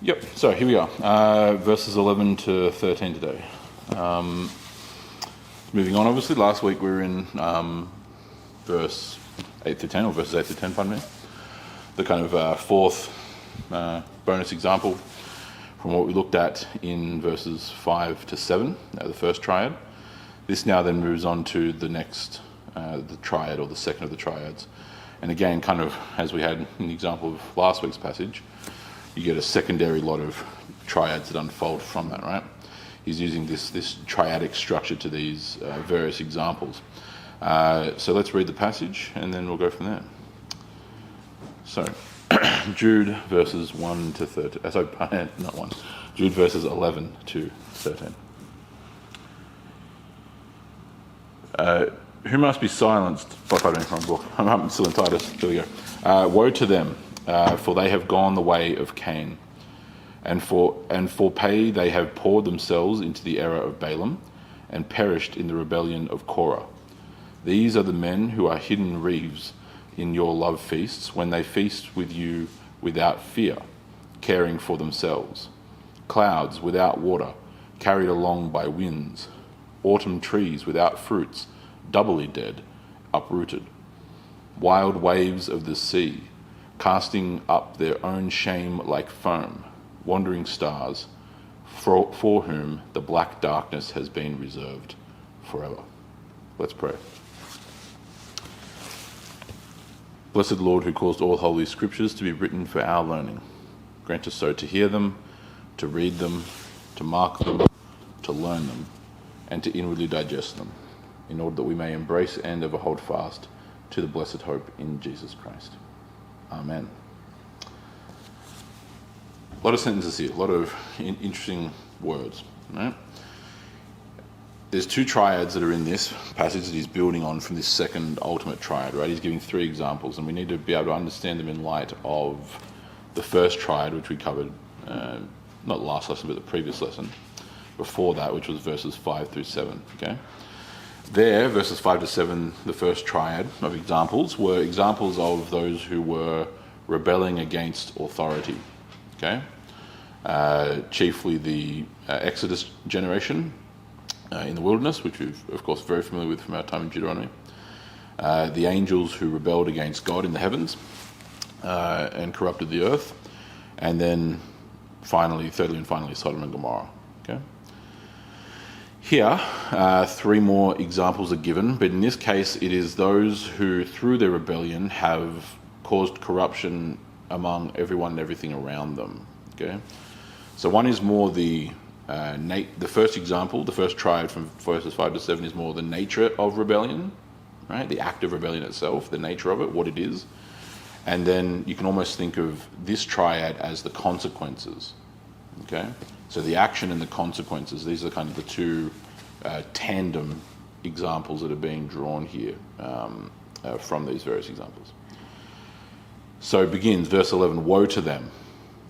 Yep, so here we are, verses 11 to 13 today. Moving on, obviously, last week we were in verse 8 to 10, or verses 8 to 10, pardon me. The kind of fourth bonus example from what we looked at in verses 5 to 7, the first triad. This now then moves on to the next, the triad, or the second of the triads. And again, kind of as we had in the example of last week's passage, you get a secondary lot of triads that unfold from that, right? He's using this triadic structure to these various examples. So let's read the passage and then we'll go from there. So, Jude verses 1 to 13. Not 1. Jude verses 11 to 13. Who must be silenced? Oh, pardon me, wrong book. I'm still in Titus. There we go. Woe to them, for they have gone the way of Cain, and for pay they have poured themselves into the error of Balaam, and perished in the rebellion of Korah. These are the men who are hidden reeves in your love feasts, when they feast with you without fear, caring for themselves. Clouds without water, carried along by winds. Autumn trees without fruits, doubly dead, uprooted. Wild waves of the sea, casting up their own shame like foam. Wandering stars, for whom the black darkness has been reserved forever. Let's pray. Blessed Lord, who caused all holy scriptures to be written for our learning, grant us so to hear them, to read them, to mark them, to learn them, and to inwardly digest them, in order that we may embrace and ever hold fast to the blessed hope in Jesus Christ. Amen. A lot of sentences here, a lot of interesting words, right? There's two triads that are in this passage that he's building on from this second ultimate triad, right? He's giving three examples, and we need to be able to understand them in light of the first triad, which we covered, not last lesson, but the previous lesson before that, which was verses 5 through 7, okay? There, verses 5 to 7, the first triad of examples were examples of those who were rebelling against authority, okay? Chiefly the Exodus generation in the wilderness, which we're, of course, very familiar with from our time in Deuteronomy. The angels who rebelled against God in the heavens and corrupted the earth. And then thirdly and finally, Sodom and Gomorrah, okay? Here, three more examples are given, but in this case, it is those who, through their rebellion, have caused corruption among everyone and everything around them. Okay, so one is more the first example, the first triad from verses 5 to 7 is more the nature of rebellion, right? The act of rebellion itself, the nature of it, what it is, and then you can almost think of this triad as the consequences. Okay. So the action and the consequences, these are kind of the two tandem examples that are being drawn here from these various examples. So it begins, verse 11, woe to them,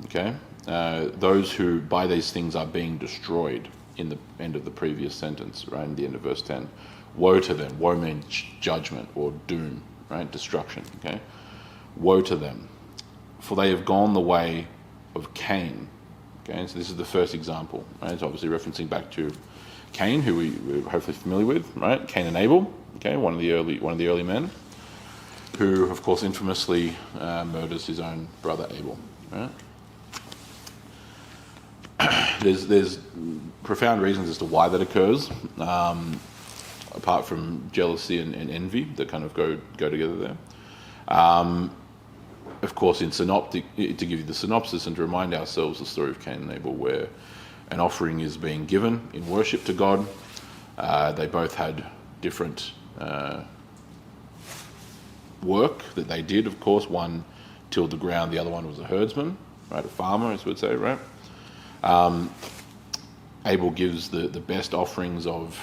okay? Those who by these things are being destroyed, in the end of the previous sentence, right, in the end of verse 10. Woe to them. Woe means judgment or doom, right, destruction, okay? Woe to them, for they have gone the way of Cain. Okay, so this is the first example, right? It's obviously referencing back to Cain, who we're hopefully familiar with, right? Cain and Abel, okay, one of the early men, who, of course, infamously murders his own brother Abel, right? There's profound reasons as to why that occurs, apart from jealousy and envy that kind of go together there. Of course, in synoptic, to give you the synopsis and to remind ourselves the story of Cain and Abel, where an offering is being given in worship to God. They both had different work that they did, of course. One tilled the ground, the other one was a herdsman, right? A farmer, as we'd say, right? Abel gives the best offerings of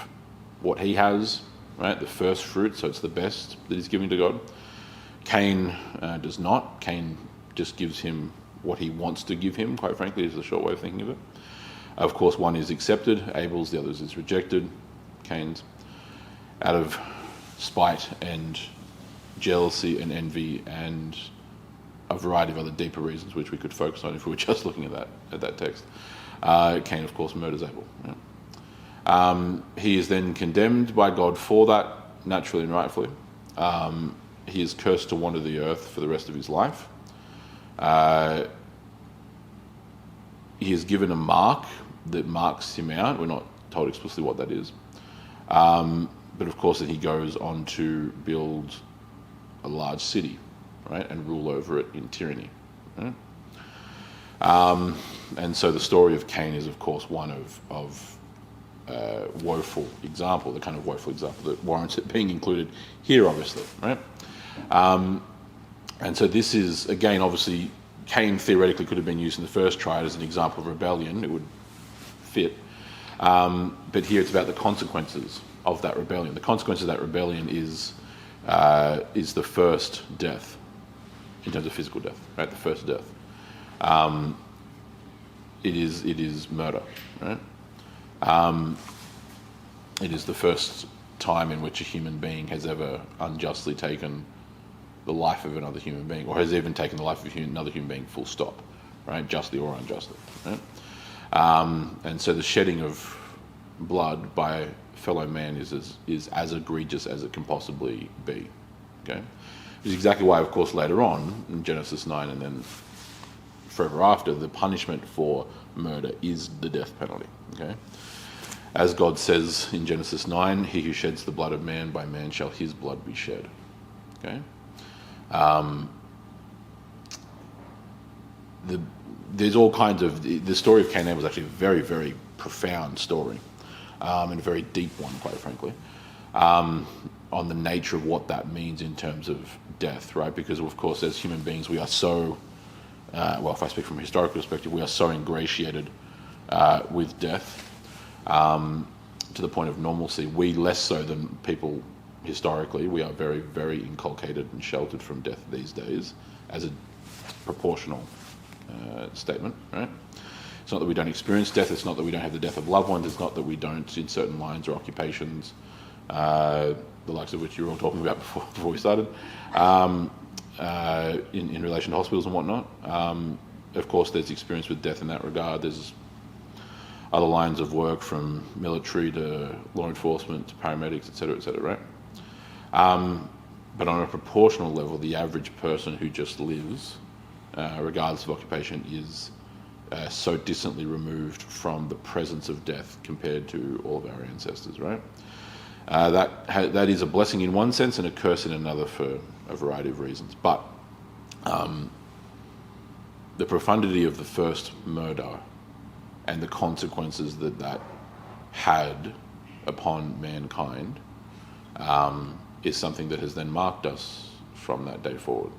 what he has, right? The first fruit, so it's the best that he's giving to God. Cain does not. Cain just gives him what he wants to give him, quite frankly, is the short way of thinking of it. Of course, one is accepted, Abel's, the other is rejected, Cain's, out of spite and jealousy and envy and a variety of other deeper reasons which we could focus on if we were just looking at that text. Cain, of course, murders Abel. Yeah. He is then condemned by God for that, naturally and rightfully. He is cursed to wander the earth for the rest of his life. He is given a mark that marks him out. We're not told explicitly what that is. But of course that he goes on to build a large city, right, and rule over it in tyranny. Right? And so the story of Cain is, of course, one of woeful example, the kind of woeful example that warrants it being included here, obviously, right? And so this is, again, obviously, Cain theoretically could have been used in the first triad as an example of rebellion. It would fit. But here it's about the consequences of that rebellion. The consequence of that rebellion is the first death, in terms of physical death, right? The first death. It is murder, right? It is the first time in which a human being has ever unjustly taken the life of another human being, or has even taken the life of another human being, full stop, right? Justly or unjustly, right? And so the shedding of blood by fellow man is as egregious as it can possibly be, okay? Which is exactly why, of course, later on, in Genesis 9 and then forever after, the punishment for murder is the death penalty, okay? As God says in Genesis 9, he who sheds the blood of man, by man shall his blood be shed, okay? There's all kinds of... The story of Cain and Abel is actually a very, very profound story, and a very deep one, quite frankly, on the nature of what that means in terms of death, right? Because, of course, as human beings, we are so... well, if I speak from a historical perspective, we are so ingratiated with death to the point of normalcy. We less so than people historically. We are very, very inculcated and sheltered from death these days as a proportional statement, right? It's not that we don't experience death. It's not that we don't have the death of loved ones. It's not that we don't, in certain lines or occupations, the likes of which you were all talking about before we started, in relation to hospitals and whatnot. Of course, there's experience with death in that regard. There's other lines of work, from military to law enforcement to paramedics, et cetera, right? But on a proportional level, the average person who just lives, regardless of occupation, is so distantly removed from the presence of death compared to all of our ancestors, right? That is a blessing in one sense and a curse in another for a variety of reasons. But the profundity of the first murder and the consequences that had upon mankind is something that has then marked us from that day forward.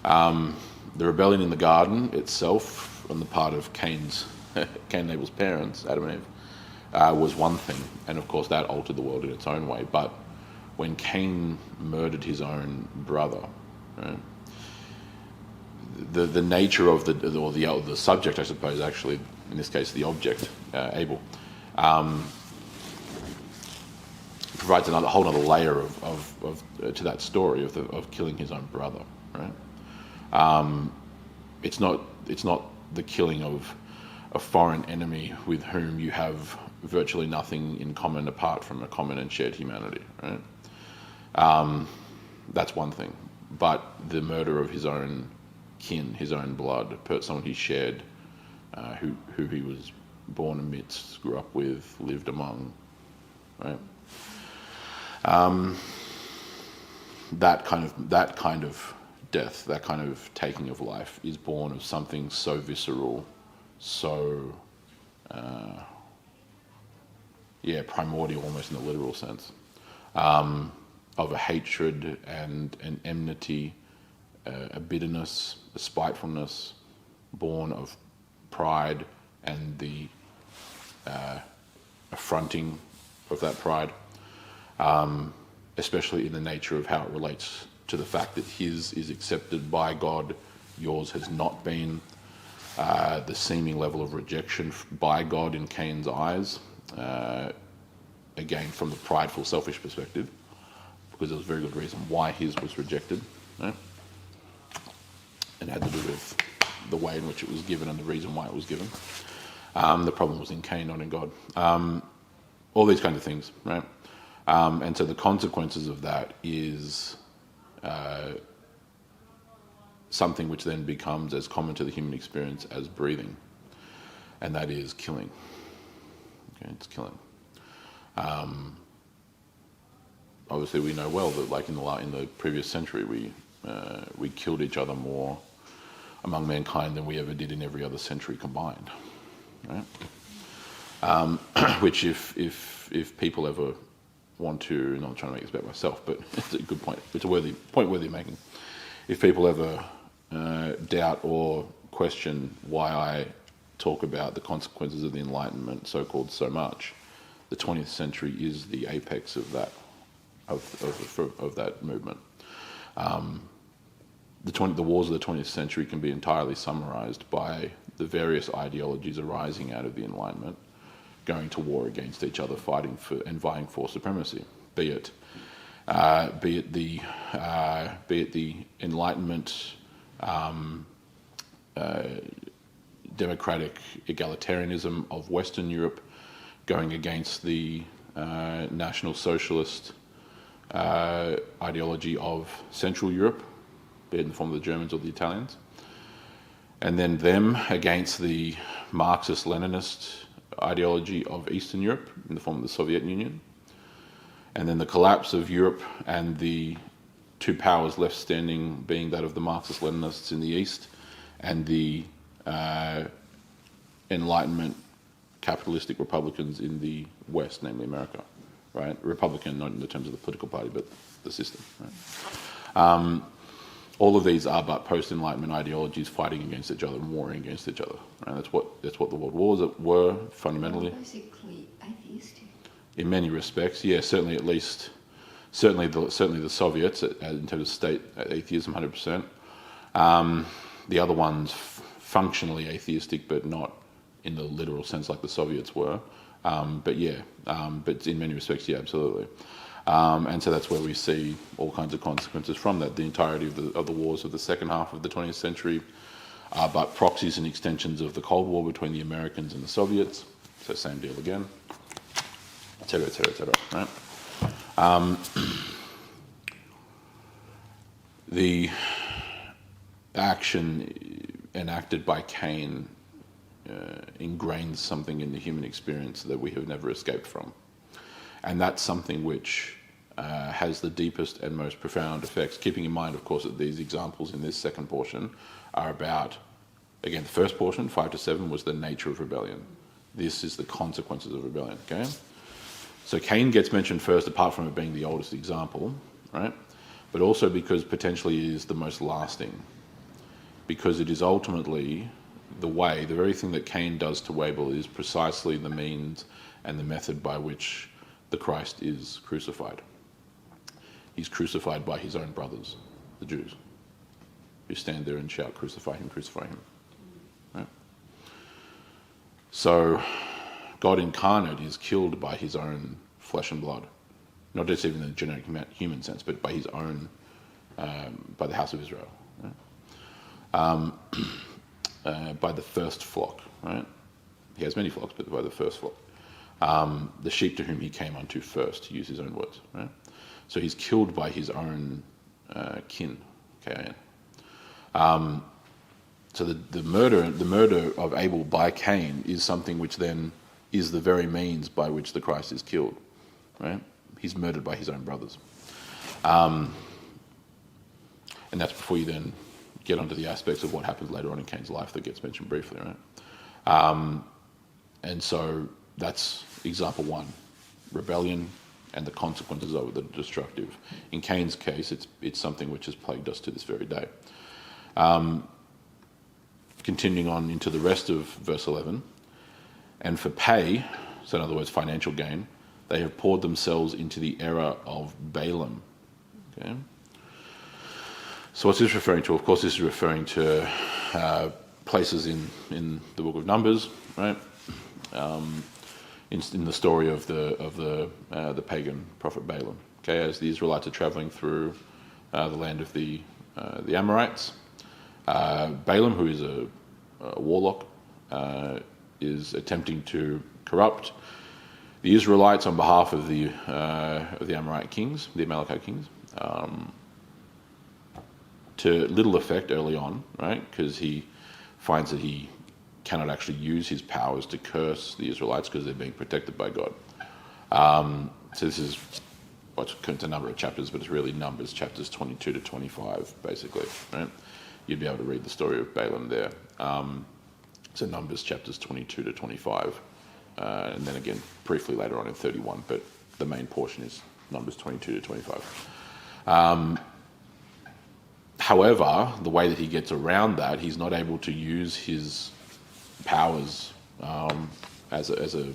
The rebellion in the garden itself, on the part of Cain and Abel's parents, Adam and Eve, was one thing, and of course that altered the world in its own way. But when Cain murdered his own brother, right, the nature of the subject, I suppose, actually, in this case, the object, Abel, provides a whole other layer of to that story of killing his own brother, right? It's not the killing of a foreign enemy with whom you have virtually nothing in common apart from a common and shared humanity, right? That's one thing. But the murder of his own kin, his own blood, someone he shared, who he was born amidst, grew up with, lived among, right? That kind of death, that kind of taking of life, is born of something so visceral, so primordial, almost in the literal sense, of a hatred and an enmity, a bitterness, a spitefulness, born of pride and the affronting of that pride, especially in the nature of how it relates to the fact that his is accepted by God, yours has not been, the seeming level of rejection by God in Cain's eyes, again from the prideful, selfish perspective, because there was a very good reason why his was rejected, right? and had to do with the way in which it was given and the reason why it was given. The problem was in Cain, not in God. All these kinds of things, right? And so the consequences of that is something which then becomes as common to the human experience as breathing, and that is killing. Okay, it's killing. Obviously, we know well that, like in the previous century, we killed each other more among mankind than we ever did in every other century combined. Right? Which, if people ever want to, not trying to make this about myself, but it's a good point. It's a point worthy of making. If people ever doubt or question why I talk about the consequences of the Enlightenment, so-called, so much, the 20th century is the apex of that of that movement. The wars of the 20th century can be entirely summarised by the various ideologies arising out of the Enlightenment going to war against each other, fighting for and vying for supremacy. Be it the Enlightenment, democratic egalitarianism of Western Europe going against the National Socialist ideology of Central Europe, be it in the form of the Germans or the Italians, and then them against the Marxist-Leninist ideology of Eastern Europe in the form of the Soviet Union, and then the collapse of Europe and the two powers left standing being that of the Marxist-Leninists in the East and the Enlightenment capitalistic Republicans in the West, namely America, right? Republican, not in the terms of the political party, but the system, right? All of these are but post-Enlightenment ideologies fighting against each other and warring against each other. Right? That's what the world wars were fundamentally. Basically atheistic. In many respects, yeah, certainly the Soviets in terms of state atheism, 100%. The other ones functionally atheistic, but not in the literal sense like the Soviets were. But in many respects, yeah, absolutely. And so that's where we see all kinds of consequences from that. The entirety of the wars of the second half of the 20th century are but proxies and extensions of the Cold War between the Americans and the Soviets. So same deal again, et cetera, et cetera, et cetera, right? The action enacted by Cain ingrains something in the human experience that we have never escaped from. And that's something which has the deepest and most profound effects, keeping in mind, of course, that these examples in this second portion are about, again, the first portion, 5 to 7, was the nature of rebellion. This is the consequences of rebellion, okay? So Cain gets mentioned first, apart from it being the oldest example, right? But also because potentially it is the most lasting. Because it is ultimately the very thing that Cain does to Abel is precisely the means and the method by which the Christ is crucified. He's crucified by his own brothers, the Jews, who stand there and shout, "Crucify him, crucify him." Right? So God incarnate is killed by his own flesh and blood, not just even in the genetic human sense, but by his own, by the house of Israel, right? By the first flock, right? He has many flocks, but by the first flock. The sheep to whom he came unto first, to use his own words, right? So he's killed by his own kin, K-I-N. So the murder of Abel by Cain is something which then is the very means by which the Christ is killed, right? He's murdered by his own brothers. And that's before you then get onto the aspects of what happens later on in Cain's life that gets mentioned briefly, right? And so that's example one, rebellion and the consequences of it that are destructive. In Cain's case, it's something which has plagued us to this very day. Continuing on into the rest of verse 11, and for pay, so in other words financial gain, they have poured themselves into the error of Balaam. Okay. So what's this referring to? Of course, this is referring to places in the book of Numbers, right? In the story of the pagan prophet Balaam. Okay, as the Israelites are traveling through the land of the Amorites, Balaam, who is a warlock, is attempting to corrupt the Israelites on behalf of the Amorite kings, the Amalekite kings, to little effect early on, right? Because he finds that he cannot actually use his powers to curse the Israelites because they're being protected by God. So this is what's a number of chapters, but it's really Numbers chapters 22 to 25, basically, right? You'd be able to read the story of Balaam there. So Numbers chapters 22 to 25, and then again briefly later on in 31, but the main portion is Numbers 22 to 25. However, the way that he gets around that, he's not able to use his powers as a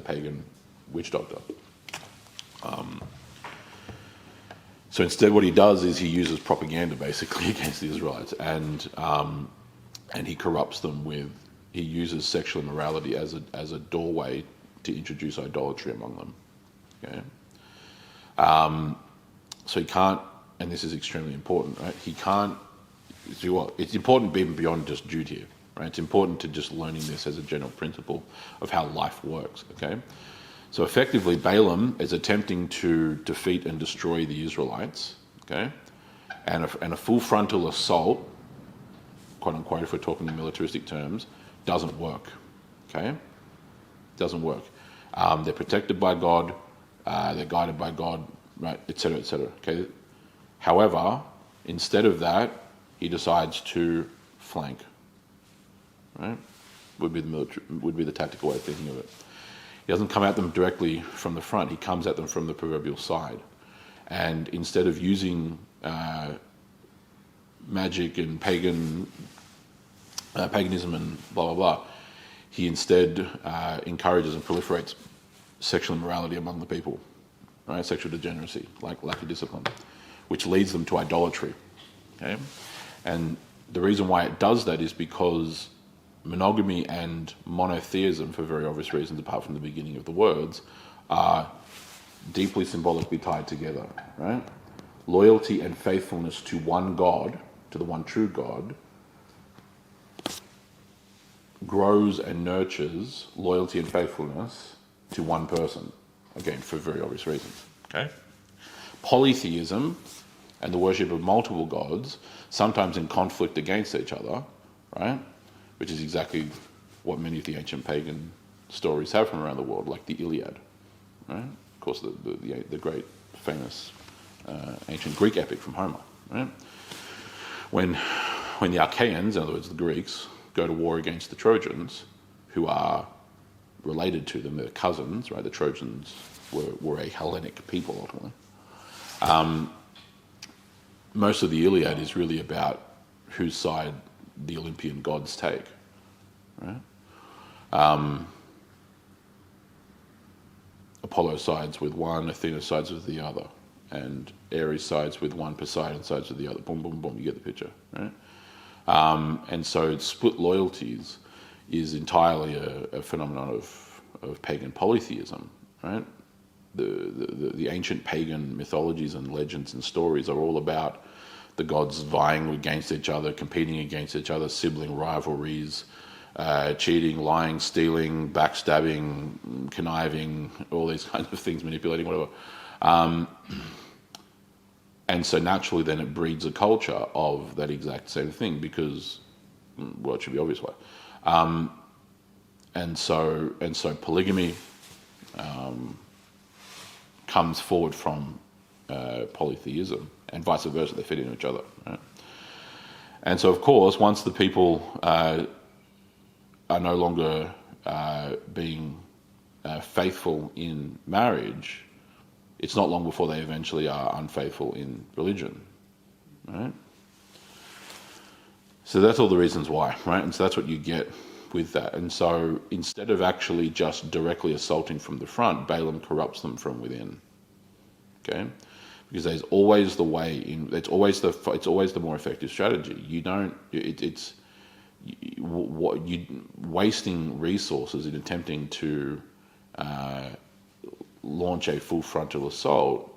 pagan witch doctor. So instead, what he does is he uses propaganda basically against the Israelites, and he corrupts them he uses sexual immorality as a doorway to introduce idolatry among them. Okay. So he can't, and this is extremely important, right? He can't do what? It's important even beyond just Jude here, right? It's important to just learning this as a general principle of how life works. Okay. So effectively, Balaam is attempting to defeat and destroy the Israelites, okay, and a full frontal assault, quote unquote, if we're talking in militaristic terms, doesn't work, okay? Doesn't work. They're protected by God, they're guided by God, right, etc., okay? However, instead of that, he decides to flank, right? Would be the tactical way of thinking of it. He doesn't come at them directly from the front. He comes at them from the proverbial side. And instead of using magic and paganism and blah, blah, blah, he instead encourages and proliferates sexual immorality among the people, right? Sexual degeneracy, like lack of discipline, which leads them to idolatry. Okay? And the reason why it does that is because monogamy and monotheism, for very obvious reasons apart from the beginning of the words, are deeply symbolically tied together, right? Loyalty and faithfulness to one God, to the one true God, grows and nurtures loyalty and faithfulness to one person, again, for very obvious reasons, okay? Polytheism and the worship of multiple gods, sometimes in conflict against each other, right? Which is exactly what many of the ancient pagan stories have from around the world, like the Iliad, right? Of course, the great famous ancient Greek epic from Homer, right? When the Achaeans, in other words the Greeks, go to war against the Trojans, who are related to them, they're cousins, right? The Trojans were a Hellenic people ultimately. Most of the Iliad is really about whose side the Olympian gods take, right? Apollo sides with one, Athena sides with the other, and Ares sides with one, Poseidon sides with the other. Boom, boom, boom, you get the picture, right? And so split loyalties is entirely a phenomenon of pagan polytheism, right? The ancient pagan mythologies and legends and stories are all about the gods vying against each other, competing against each other, sibling rivalries, cheating, lying, stealing, backstabbing, conniving, all these kinds of things, manipulating, whatever. And so naturally then it breeds a culture of that exact same thing because, well, it should be obvious why. And so polygamy comes forward from polytheism, and vice versa, they fit into each other. Right? And so, of course, once the people are no longer being faithful in marriage, it's not long before they eventually are unfaithful in religion. Right? So that's all the reasons why, right? And so that's what you get with that. And so instead of actually just directly assaulting from the front, Balaam corrupts them from within. Okay? Because there's always the way in. It's always the more effective strategy. You don't. It's wasting resources in attempting to launch a full frontal assault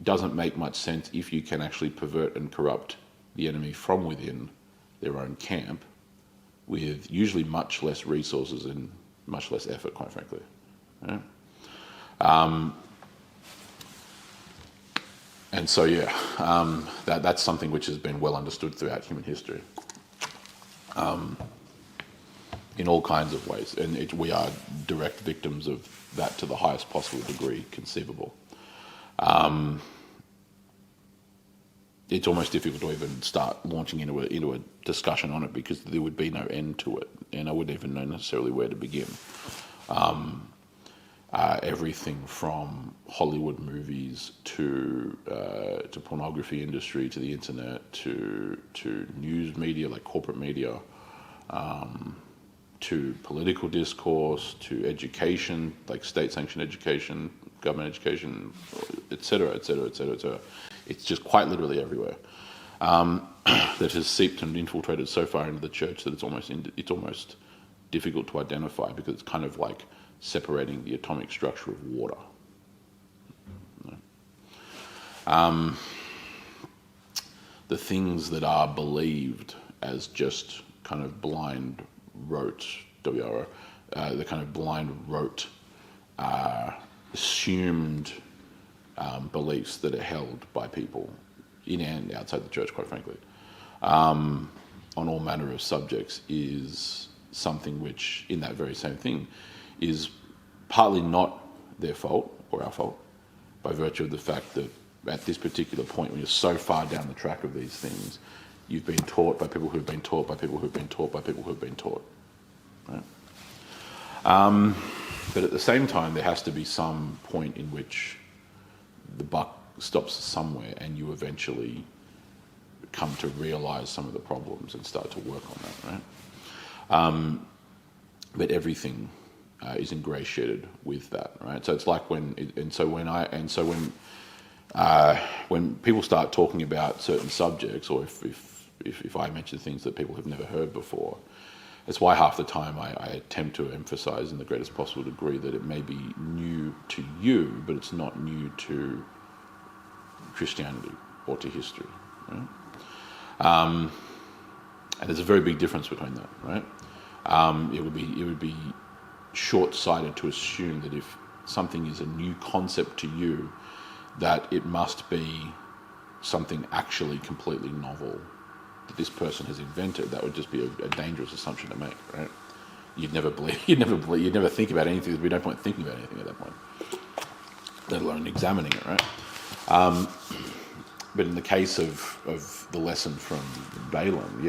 doesn't make much sense if you can actually pervert and corrupt the enemy from within their own camp with usually much less resources and much less effort, quite frankly. Right? And so, that's something which has been well understood throughout human history in all kinds of ways. And we are direct victims of that to the highest possible degree conceivable. It's almost difficult to even start launching into a discussion on it because there would be no end to it, and I wouldn't even know necessarily where to begin. Everything from Hollywood movies to pornography industry, to the internet, to news media like corporate media, to political discourse, to education like state-sanctioned education, government education, etc., etc., etc., etc. It's just quite literally everywhere. That has seeped and infiltrated so far into the church that it's almost difficult to identify because it's kind of like separating the atomic structure of water. The things that are believed as just kind of blind rote, the kind of blind rote assumed beliefs that are held by people in and outside the church, quite frankly, on all manner of subjects is something which, in that very same thing, is partly not their fault or our fault by virtue of the fact that at this particular point, when you're so far down the track of these things, you've been taught by people who've been taught by people who've been taught by people who've been taught. Right? But at the same time, there has to be some point in which the buck stops somewhere and you eventually come to realise some of the problems and start to work on that, right? But everything is ingratiated with that, right? So it's like when people start talking about certain subjects, or if I mention things that people have never heard before, it's why half the time I attempt to emphasise in the greatest possible degree that it may be new to you, but it's not new to Christianity or to history, right? And there's a very big difference between that, right? It would be short-sighted to assume that if something is a new concept to you, that it must be something actually completely novel that this person has invented. That would just be a dangerous assumption to make, right? You'd never think about anything. There'd be no point thinking about anything at that point, let alone examining it, right? But in the case of the lesson from Balaam,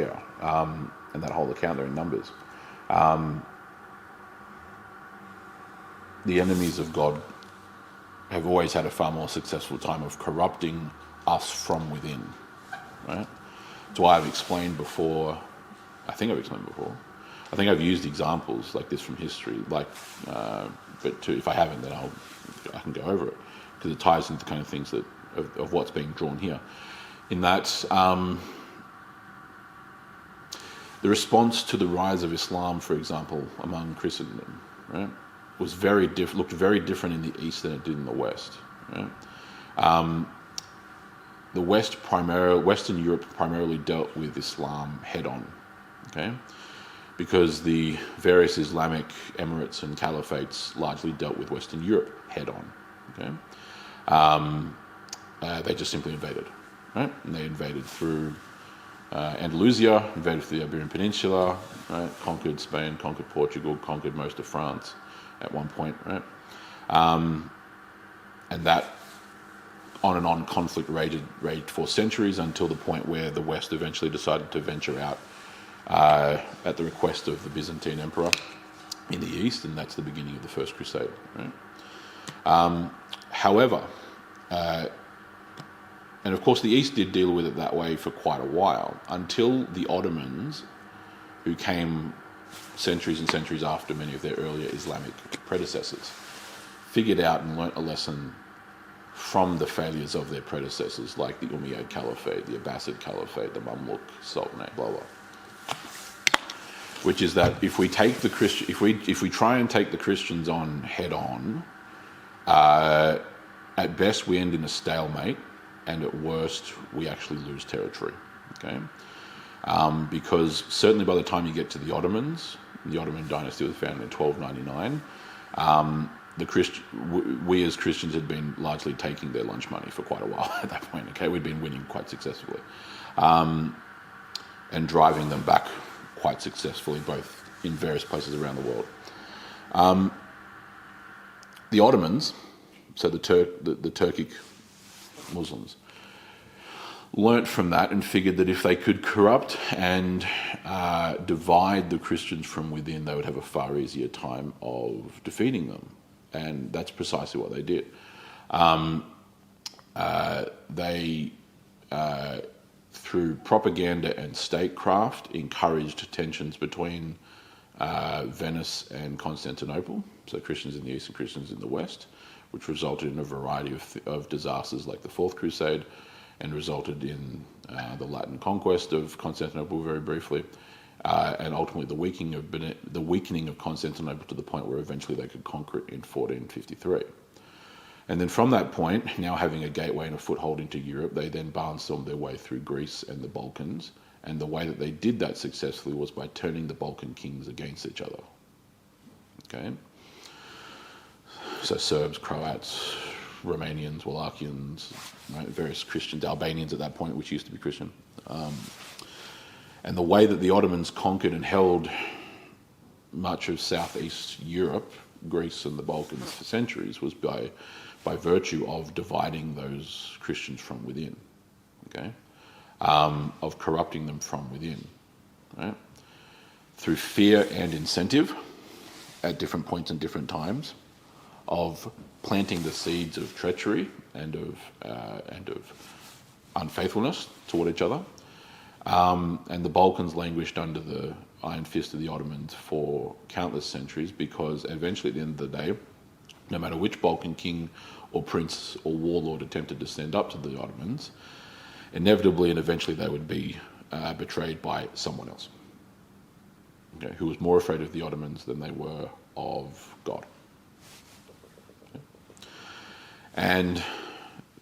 and that whole account there in Numbers, the enemies of God have always had a far more successful time of corrupting us from within, right? That's why I've explained before. I think I've used examples like this from history, but if I haven't, then I can go over it because it ties into the kind of things of what's being drawn here. In that, the response to the rise of Islam, for example, among Christendom, right, was looked very different in the East than it did in the West. Right? The Western Europe primarily dealt with Islam head-on, okay, because the various Islamic emirates and caliphates largely dealt with Western Europe head-on, okay. They just simply invaded, right? And they invaded through Andalusia, invaded through the Iberian Peninsula, right? Conquered Spain, conquered Portugal, conquered most of France at one point, right? And that on and on conflict raged for centuries until the point where the West eventually decided to venture out at the request of the Byzantine Emperor in the East, and that's the beginning of the First Crusade, right? However, and of course the East did deal with it that way for quite a while, until the Ottomans, who came centuries and centuries after many of their earlier Islamic predecessors, figured out and learnt a lesson from the failures of their predecessors, like the Umayyad Caliphate, the Abbasid Caliphate, the Mamluk Sultanate, blah blah. Which is that if we take if we try and take the Christians on head on, at best we end in a stalemate, and at worst we actually lose territory. Okay, because certainly by the time you get to the Ottomans, the Ottoman dynasty was founded in 1299. We as Christians had been largely taking their lunch money for quite a while at that point. Okay, we'd been winning quite successfully, and driving them back quite successfully, both in various places around the world. The Ottomans, so the Turkic Muslims, learnt from that and figured that if they could corrupt and divide the Christians from within, they would have a far easier time of defeating them. And that's precisely what they did. They, through propaganda and statecraft, encouraged tensions between Venice and Constantinople, so Christians in the east and Christians in the west, which resulted in a variety of disasters like the Fourth Crusade, and resulted in the Latin conquest of Constantinople very briefly, and ultimately the weakening of Constantinople to the point where eventually they could conquer it in 1453. And then from that point, now having a gateway and a foothold into Europe, they then barnstormed their way through Greece and the Balkans. And the way that they did that successfully was by turning the Balkan kings against each other. Okay? So Serbs, Croats, Romanians, Wallachians, right, various Christians, Albanians at that point, which used to be Christian. And the way that the Ottomans conquered and held much of Southeast Europe, Greece and the Balkans for centuries, was by virtue of dividing those Christians from within, okay? Of corrupting them from within, right? Through fear and incentive at different points and different times, of planting the seeds of treachery and of unfaithfulness toward each other. And the Balkans languished under the iron fist of the Ottomans for countless centuries, because eventually at the end of the day, no matter which Balkan king or prince or warlord attempted to stand up to the Ottomans, inevitably and eventually they would be betrayed by someone else, okay, who was more afraid of the Ottomans than they were of God. Okay. And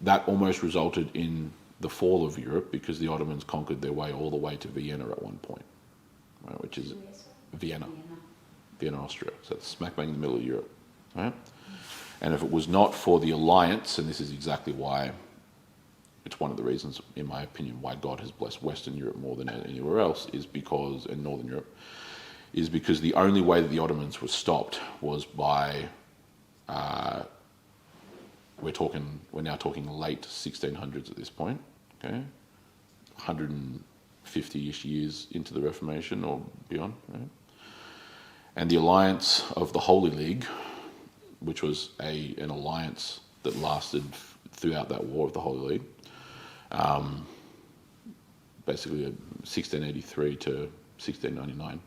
that almost resulted in the fall of Europe, because the Ottomans conquered their way all the way to Vienna at one point, right, which is Vienna, Austria. So it's smack bang in the middle of Europe, right? And if it was not for the alliance, and this is exactly why, it's one of the reasons, in my opinion, why God has blessed Western Europe more than anywhere else, is because, and Northern Europe, is because the only way that the Ottomans were stopped was by, we're now talking late 1600s at this point, okay, 150-ish years into the Reformation or beyond, right? And the alliance of the Holy League, which was an alliance that lasted throughout that war of the Holy League, basically 1683 to 1699,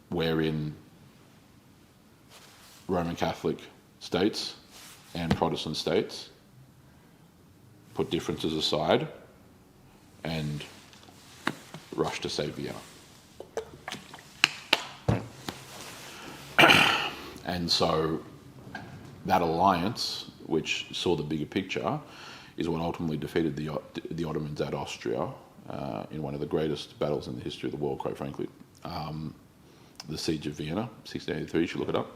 wherein Roman Catholic states and Protestant states put differences aside and rushed to save Vienna. And so that alliance, which saw the bigger picture, is what ultimately defeated the Ottomans at Austria in one of the greatest battles in the history of the world, quite frankly. The Siege of Vienna, 1683, you should look it up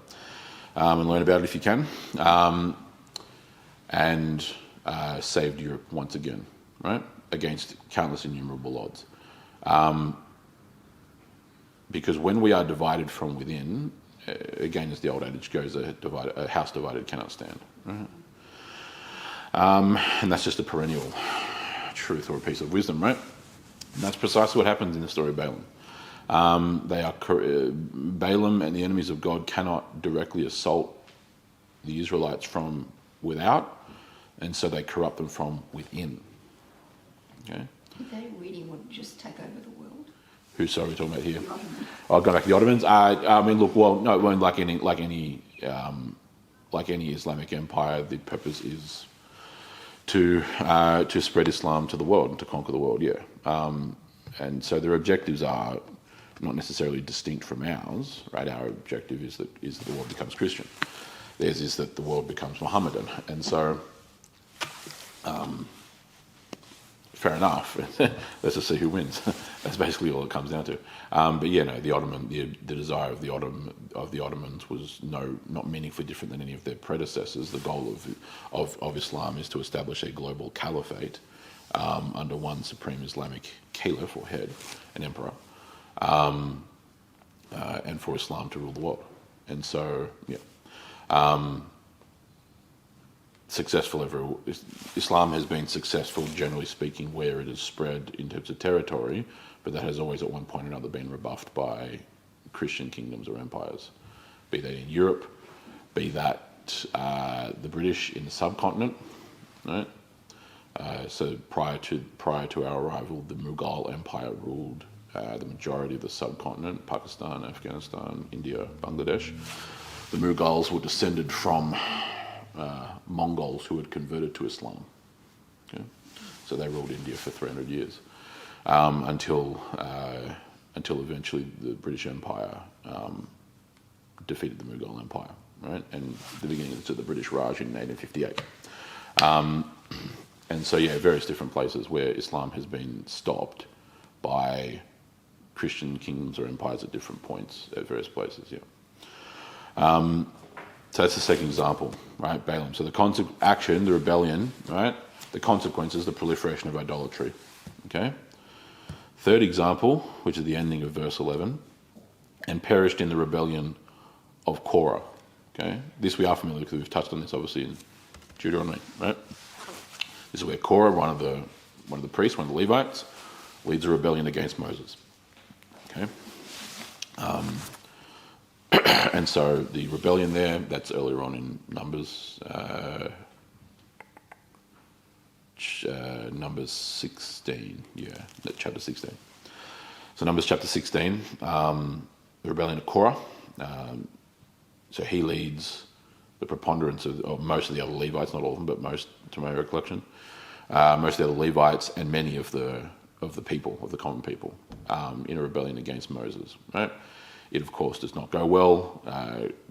and learn about it if you can. And saved Europe once again, right? Against countless innumerable odds. Because when we are divided from within, again, as the old adage goes, a house divided cannot stand. Right? And that's just a perennial truth or a piece of wisdom, right? And that's precisely what happens in the story of Balaam. Balaam and the enemies of God cannot directly assault the Israelites from without, and so they corrupt them from within. Okay? If they really would just take over the world. Who's sorry we're talking about here? I'll go back to the Ottomans. I mean, look, well, no, it won't like any Islamic empire. The purpose is to spread Islam to the world and to conquer the world. Yeah, and so their objectives are not necessarily distinct from ours, right? Our objective is that the world becomes Christian. Theirs is that the world becomes Mohammedan, and so fair enough. Let's just see who wins. That's basically all it comes down to. But yeah, no, the desire of the Ottomans was not meaningfully different than any of their predecessors. The goal of Islam is to establish a global caliphate under one supreme Islamic caliph or head, an emperor, and for Islam to rule the world. And so, yeah. Islam has been successful, generally speaking, where it has spread in terms of territory, but that has always at one point or another been rebuffed by Christian kingdoms or empires, be that in Europe, be that the British in the subcontinent, right? So prior to our arrival, the Mughal Empire ruled the majority of the subcontinent: Pakistan, Afghanistan, India, Bangladesh. The Mughals were descended from Mongols who had converted to Islam. Okay? So they ruled India for 300 years until eventually the British Empire defeated the Mughal Empire, right? And the beginning of the British Raj in 1858. And so, yeah, various different places where Islam has been stopped by Christian kingdoms or empires at different points at various places, yeah. So that's the second example, right? Balaam. So the action, the rebellion, right? The consequences, the proliferation of idolatry. Okay? Third example, which is the ending of verse 11, and perished in the rebellion of Korah. Okay? This we are familiar with because we've touched on this obviously in Deuteronomy, right? This is where Korah, one of the priests, one of the Levites, leads a rebellion against Moses. Okay? And so the rebellion there, that's earlier on in Numbers, Numbers 16, chapter 16. So Numbers chapter 16, the rebellion of Korah. So he leads the preponderance of most of the other Levites, not all of them, but most, to my recollection, most of the other Levites and many of the people, of the common people, in a rebellion against Moses, right? It, of course, does not go well.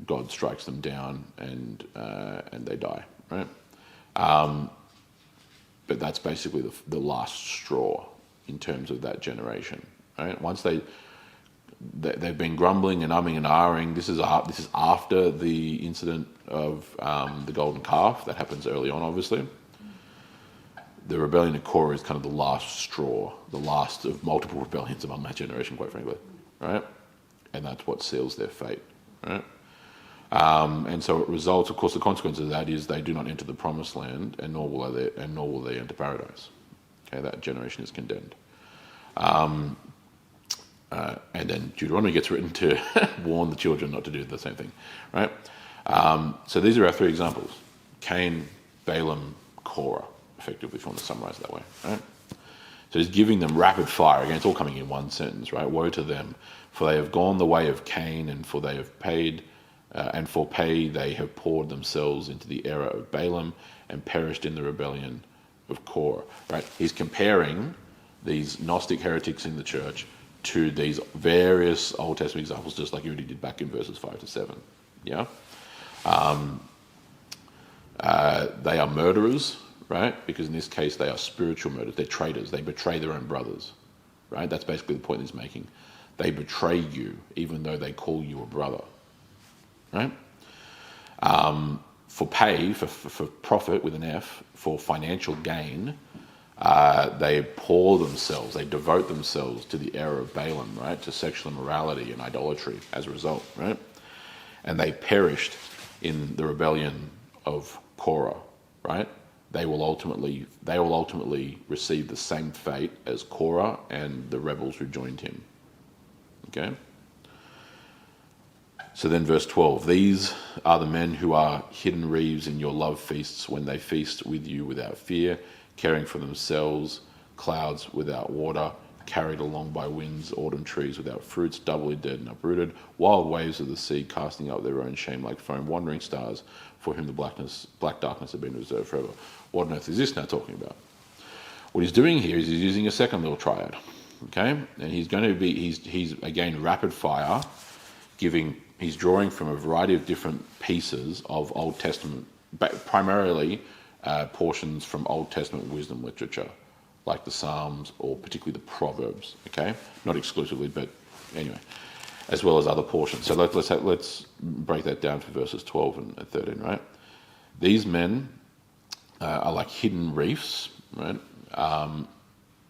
God strikes them down and they die, right? But that's basically the last straw in terms of that generation, right? Once they've been grumbling and umming and ahhing. This is after the incident of the golden calf. That happens early on, obviously. The rebellion of Korah is kind of the last straw, the last of multiple rebellions among that generation, quite frankly, right? And that's what seals their fate, right? And so it results, of course, the consequence of that is they do not enter the promised land, and nor will they enter paradise. Okay, that generation is condemned. And then Deuteronomy gets written to warn the children not to do the same thing, right? So these are our three examples: Cain, Balaam, Korah, effectively, if you want to summarize it that way, right? So he's giving them rapid fire. Again, it's all coming in one sentence, right? Woe to them, for they have gone the way of Cain, and for they have paid, and for pay they have poured themselves into the error of Balaam, and perished in the rebellion of Korah. Right? He's comparing these Gnostic heretics in the church to these various Old Testament examples, just like he already did back in verses 5 to 7. Yeah, they are murderers, right? Because in this case, they are spiritual murderers. They're traitors. They betray their own brothers, right? That's basically the point he's making. They betray you, even though they call you a brother, right? For pay, for profit with an F, for financial gain, they pour themselves, they devote themselves to the error of Balaam, right? To sexual immorality and idolatry as a result, right? And they perished in the rebellion of Korah, right? They will ultimately receive the same fate as Korah and the rebels who joined him. Okay? So then verse 12, these are the men who are hidden reeves in your love feasts when they feast with you without fear, caring for themselves, clouds without water, carried along by winds, autumn trees without fruits, doubly dead and uprooted, wild waves of the sea casting up their own shame like foam, wandering stars for whom the black darkness had been reserved forever. What on earth is this now talking about? What he's doing here is he's using a second little triad, okay? And he's again rapid fire, he's drawing from a variety of different pieces of Old Testament, but primarily portions from Old Testament wisdom literature, like the Psalms or particularly the Proverbs. Okay, not exclusively, but anyway, as well as other portions. So let's break that down for verses 12 and 13. Right, these men are like hidden reefs, right,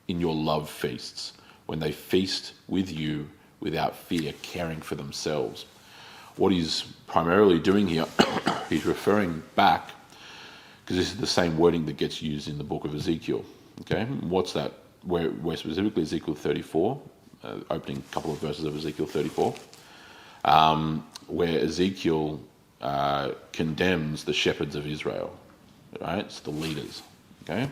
in your love feasts, when they feast with you without fear, caring for themselves. What he's primarily doing here, he's referring back, because this is the same wording that gets used in the book of Ezekiel. Okay, what's that? Where specifically Ezekiel 34, opening couple of verses of Ezekiel 34, where Ezekiel condemns the shepherds of Israel, right? It's the leaders, okay,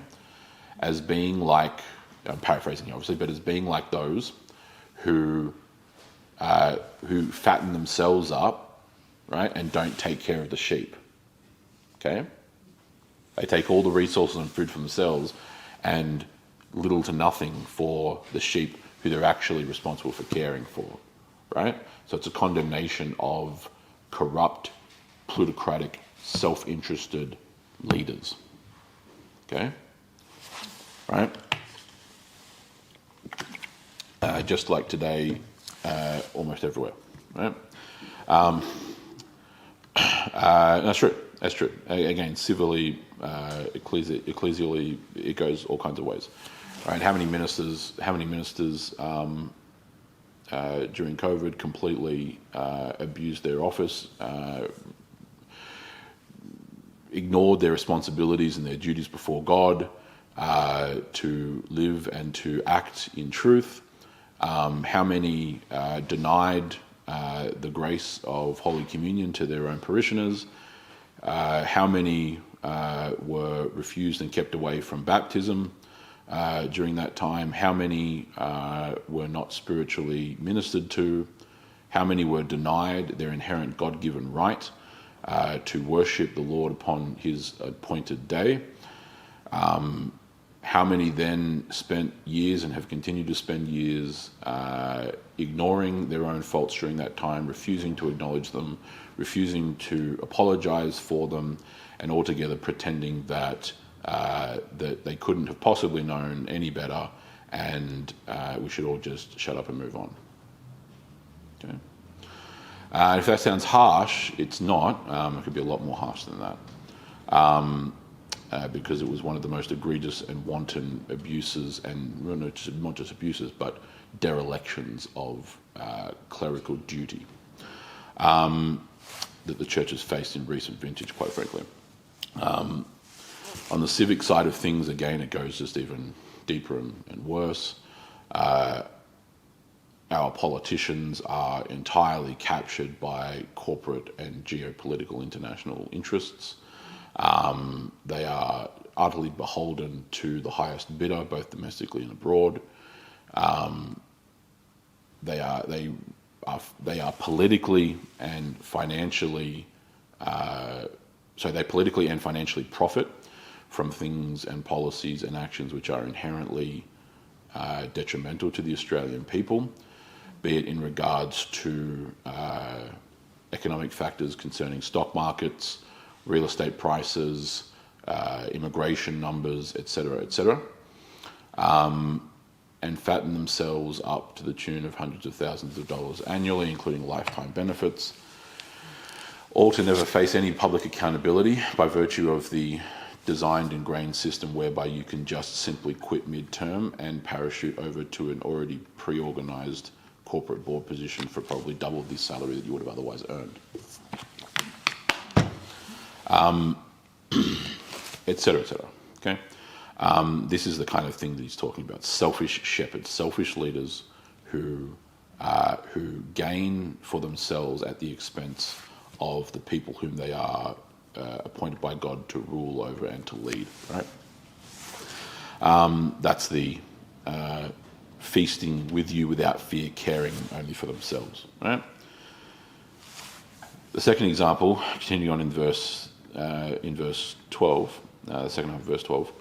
as being like, I'm paraphrasing here obviously, but as being like those who fatten themselves up, right, and don't take care of the sheep. Okay, they take all the resources and food for themselves, and little to nothing for the sheep who they're actually responsible for caring for, right? So it's a condemnation of corrupt, plutocratic, self-interested leaders. Okay, right? Just like today, almost everywhere, right? That's true. That's true. Again, civilly, ecclesially, it goes all kinds of ways, right? How many ministers during COVID completely abused their office, ignored their responsibilities and their duties before God, to live and to act in truth? How many denied the grace of Holy Communion to their own parishioners? How many were refused and kept away from baptism during that time? How many were not spiritually ministered to? How many were denied their inherent God-given right to worship the Lord upon his appointed day? How many then spent years and have continued to spend years ignoring their own faults during that time, refusing to acknowledge them, refusing to apologize for them, and altogether pretending that that they couldn't have possibly known any better, and we should all just shut up and move on. Okay. If that sounds harsh, it's not. It could be a lot more harsh than that. Because it was one of the most egregious and wanton abuses, and not just abuses, but derelictions of clerical duty that the church has faced in recent vintage, quite frankly. On the civic side of things, again, it goes just even deeper and worse. Our politicians are entirely captured by corporate and geopolitical international interests. They are utterly beholden to the highest bidder, both domestically and abroad. They are politically and financially, they politically and financially profit from things and policies and actions which are inherently detrimental to the Australian people, be it in regards to economic factors concerning stock markets, real estate prices, immigration numbers, etc., and fatten themselves up to the tune of hundreds of thousands of dollars annually, including lifetime benefits, all to never face any public accountability by virtue of the designed ingrained system whereby you can just simply quit mid-term and parachute over to an already pre-organised corporate board position for probably double the salary that you would have otherwise earned. Etc. Okay, this is the kind of thing that he's talking about: selfish shepherds, selfish leaders who gain for themselves at the expense of the people whom they are appointed by God to rule over and to lead. Right? That's the feasting with you without fear, caring only for themselves. Right? The second example, continuing on in verse 12, the second half of verse 12,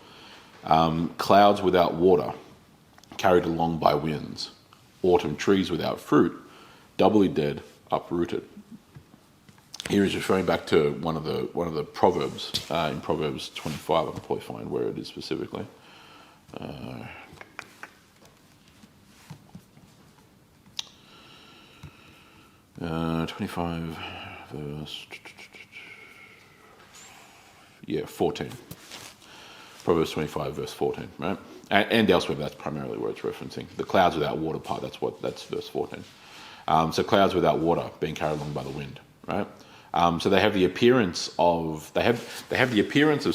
clouds without water, carried along by winds, autumn trees without fruit, doubly dead, uprooted. Here he's referring back to one of the Proverbs, in Proverbs 25. I can probably find where it is specifically. 25 verse 14. Proverbs 25 verse 14, right? And elsewhere, but that's primarily where it's referencing. The clouds without water part, that's verse 14. So clouds without water being carried along by the wind, right? So they have the appearance of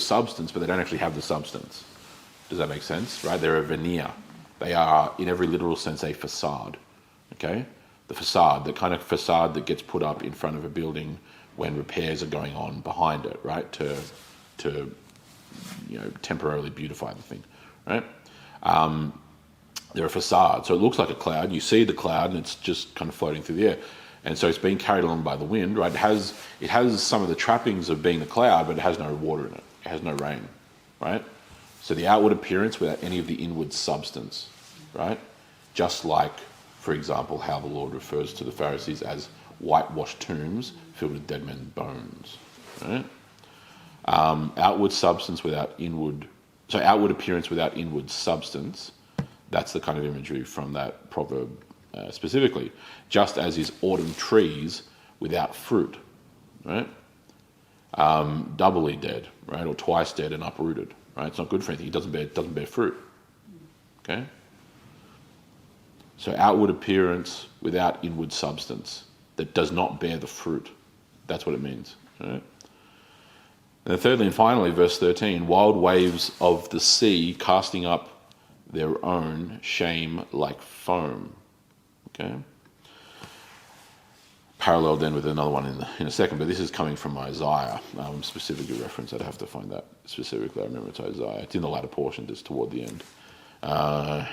substance, but they don't actually have the substance. Does that make sense? Right? They're a veneer. They are, in every literal sense, a facade. Okay? The facade, the kind of facade that gets put up in front of a building when repairs are going on behind it, right? To temporarily beautify the thing, right? They're a facade, so it looks like a cloud. You see the cloud, and it's just kind of floating through the air, and so it's being carried along by the wind, right? It has some of the trappings of being a cloud, but it has no water in it. It has no rain, right? So the outward appearance without any of the inward substance, right? Just like, for example, how the Lord refers to the Pharisees as whitewashed tombs filled with dead men's bones, right? Outward appearance without inward substance. That's the kind of imagery from that proverb specifically. Just as is autumn trees without fruit, right? Doubly dead, right? Or twice dead and uprooted, right? It's not good for anything. It doesn't bear fruit. Okay? So outward appearance without inward substance that does not bear the fruit. That's what it means, right? And thirdly and finally, verse 13, wild waves of the sea casting up their own shame like foam. Okay? Parallel then with another one in a second, but this is coming from Isaiah, specifically referenced. I'd have to find that specifically. I remember it's Isaiah. It's in the latter portion, just toward the end. I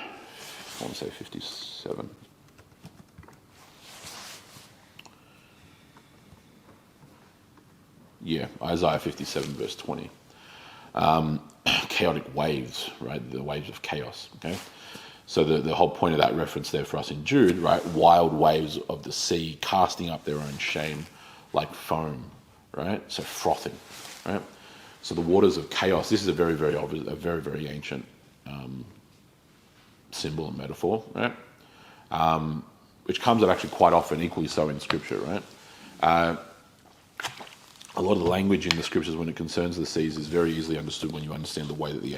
want to say 57. Yeah, Isaiah 57 verse 20. Chaotic waves, right? The waves of chaos, okay? So the whole point of that reference there for us in Jude, right? Wild waves of the sea casting up their own shame like foam, right? So frothing, right? So the waters of chaos, this is a very, very obvious, a very, very ancient symbol and metaphor, right? Which comes up actually quite often, equally so in Scripture, right? A lot of the language in the Scriptures when it concerns the seas is very easily understood when you understand the way that the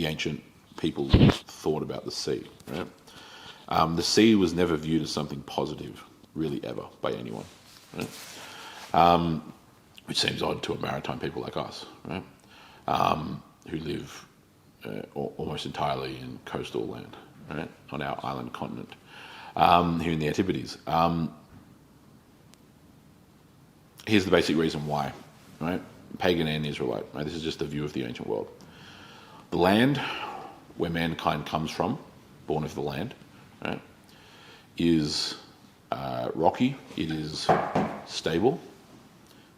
ancient people thought about the sea, right? The sea was never viewed as something positive, really ever, by anyone, right? Which seems odd to a maritime people like us, right? Who live almost entirely in coastal land, right? On our island continent, here in the Antipodes. Here's the basic reason why, right? Pagan and Israelite, right? This is just the view of the ancient world. The land where mankind comes from, born of the land, right, is rocky, it is stable,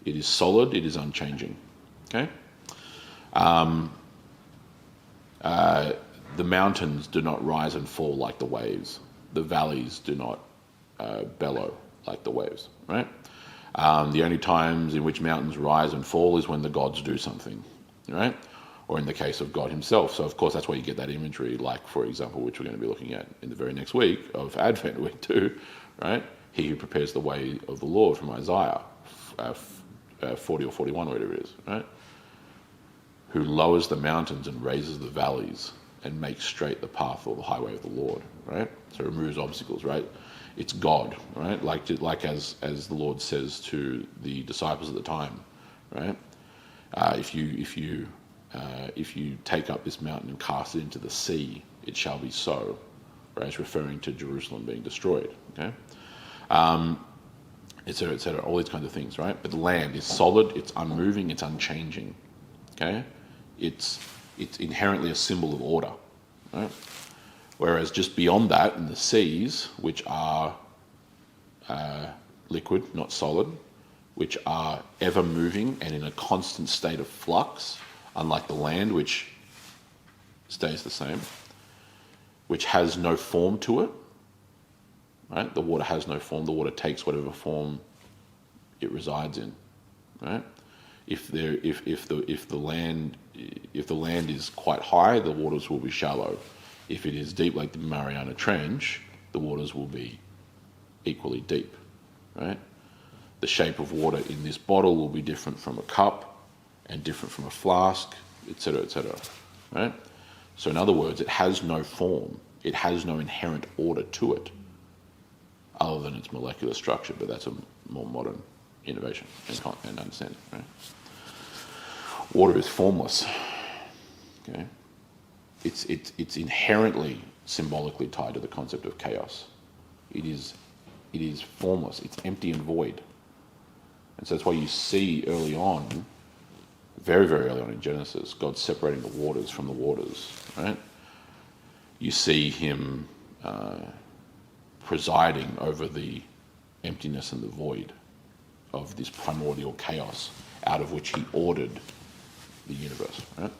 it is solid, it is unchanging, okay? The mountains do not rise and fall like the waves. The valleys do not bellow like the waves, right? The only times in which mountains rise and fall is when the gods do something, right? Or in the case of God himself. So, of course, that's where you get that imagery, like, for example, which we're going to be looking at in the very next week of Advent, week 2, right? He who prepares the way of the Lord from Isaiah 40 or 41, whatever it is, right? Who lowers the mountains and raises the valleys and makes straight the path or the highway of the Lord, right? So removes obstacles, right? It's God, right? Like as the Lord says to the disciples at the time, right? If you take up this mountain and cast it into the sea, it shall be so, right? It's referring to Jerusalem being destroyed, okay? Et cetera, all these kinds of things, right? But the land is solid, it's unmoving, it's unchanging, okay? It's inherently a symbol of order, right? Whereas just beyond that, in the seas, which are liquid, not solid, which are ever moving and in a constant state of flux, unlike the land, which stays the same, which has no form to it, right? The water has no form. The water takes whatever form it resides in, right? If the land if the land is quite high, the waters will be shallow. If it is deep like the Mariana Trench, the waters will be equally deep, right? The shape of water in this bottle will be different from a cup and different from a flask, etc., right? So in other words, it has no form. It has no inherent order to it other than its molecular structure, but that's a more modern innovation and understanding, right? Water is formless, okay? It's inherently symbolically tied to the concept of chaos. It is formless. It's empty and void. And so that's why you see early on, very, very early on in Genesis, God separating the waters from the waters, right? You see him presiding over the emptiness and the void of this primordial chaos out of which he ordered the universe, right?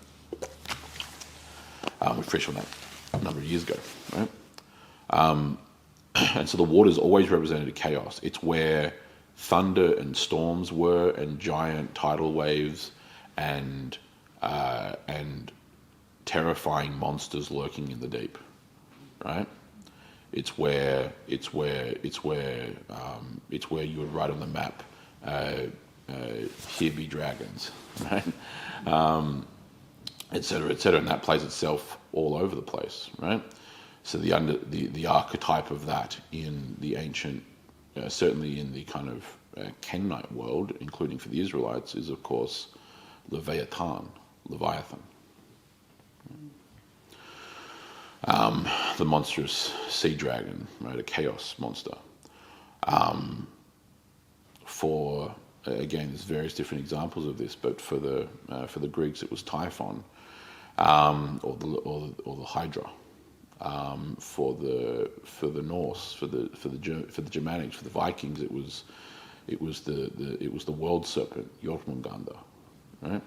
We fresh on that a number of years ago, right? And so the waters always represented chaos. It's where thunder and storms were, and giant tidal waves, and terrifying monsters lurking in the deep, right? It's where you would write on the map, here be dragons, right? Et cetera, and that plays itself all over the place, right? So the archetype of that in the ancient, certainly in the kind of Canaanite world, including for the Israelites, is of course Leviathan. The monstrous sea dragon, right? A chaos monster. Again, there's various different examples of this, but for the Greeks it was Typhon, or the Hydra. For the Norse, for the Germanics, for the Vikings, it was the world serpent, Jormungandr, right?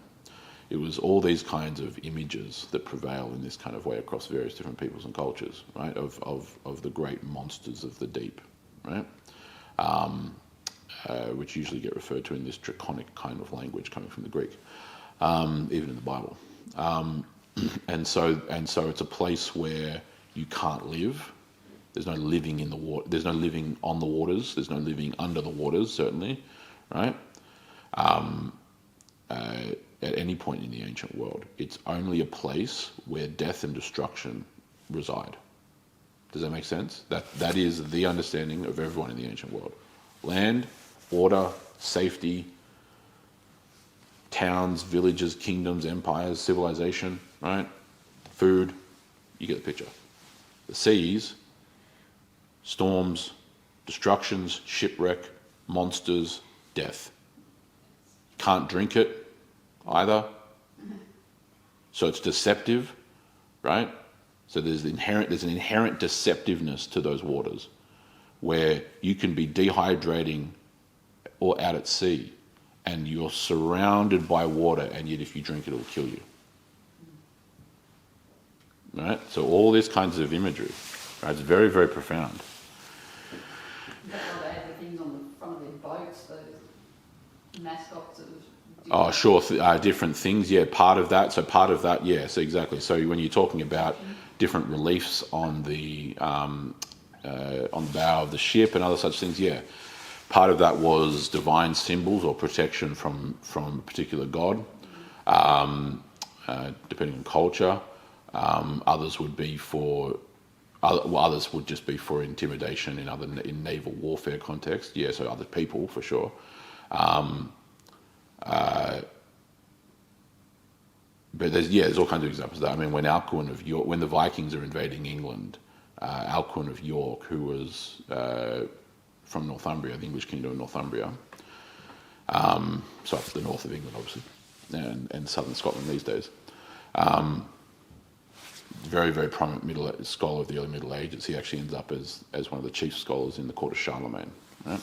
It was all these kinds of images that prevail in this kind of way across various different peoples and cultures, right? Of the great monsters of the deep, right? Which usually get referred to in this draconic kind of language coming from the Greek, even in the Bible. And so it's a place where you can't live. There's no living in the water. There's no living on the waters. There's no living under the waters, certainly, right? At any point in the ancient world, it's only a place where death and destruction reside. Does that make sense? That is the understanding of everyone in the ancient world. Land, order, safety, towns, villages, kingdoms, empires, civilization, right? Food, you get the picture. The seas, storms, destructions, shipwreck, monsters, death. Can't drink it either. So it's deceptive, right? So there's an inherent deceptiveness to those waters where you can be dehydrating or out at sea and you're surrounded by water, and yet if you drink it, it'll kill you. Right? So all these kinds of imagery, right? It's very, very profound. That's why they have the things on the front of their boats, those mascots of... Oh, sure, different things, yeah, part of that, yes, exactly. So when you're talking about different reliefs on the bow of the ship and other such things, yeah, part of that was divine symbols or protection from a particular god, depending on culture. Others would just be for intimidation in naval warfare context. Yeah, so other people for sure. But there's all kinds of examples of that. I mean, when Alcuin of York, when the Vikings are invading England, Alcuin of York, who was from Northumbria, the English kingdom of Northumbria, so up the north of England, obviously, and southern Scotland these days. Very, very prominent scholar of the early Middle Ages. He actually ends up as one of the chief scholars in the court of Charlemagne. Right?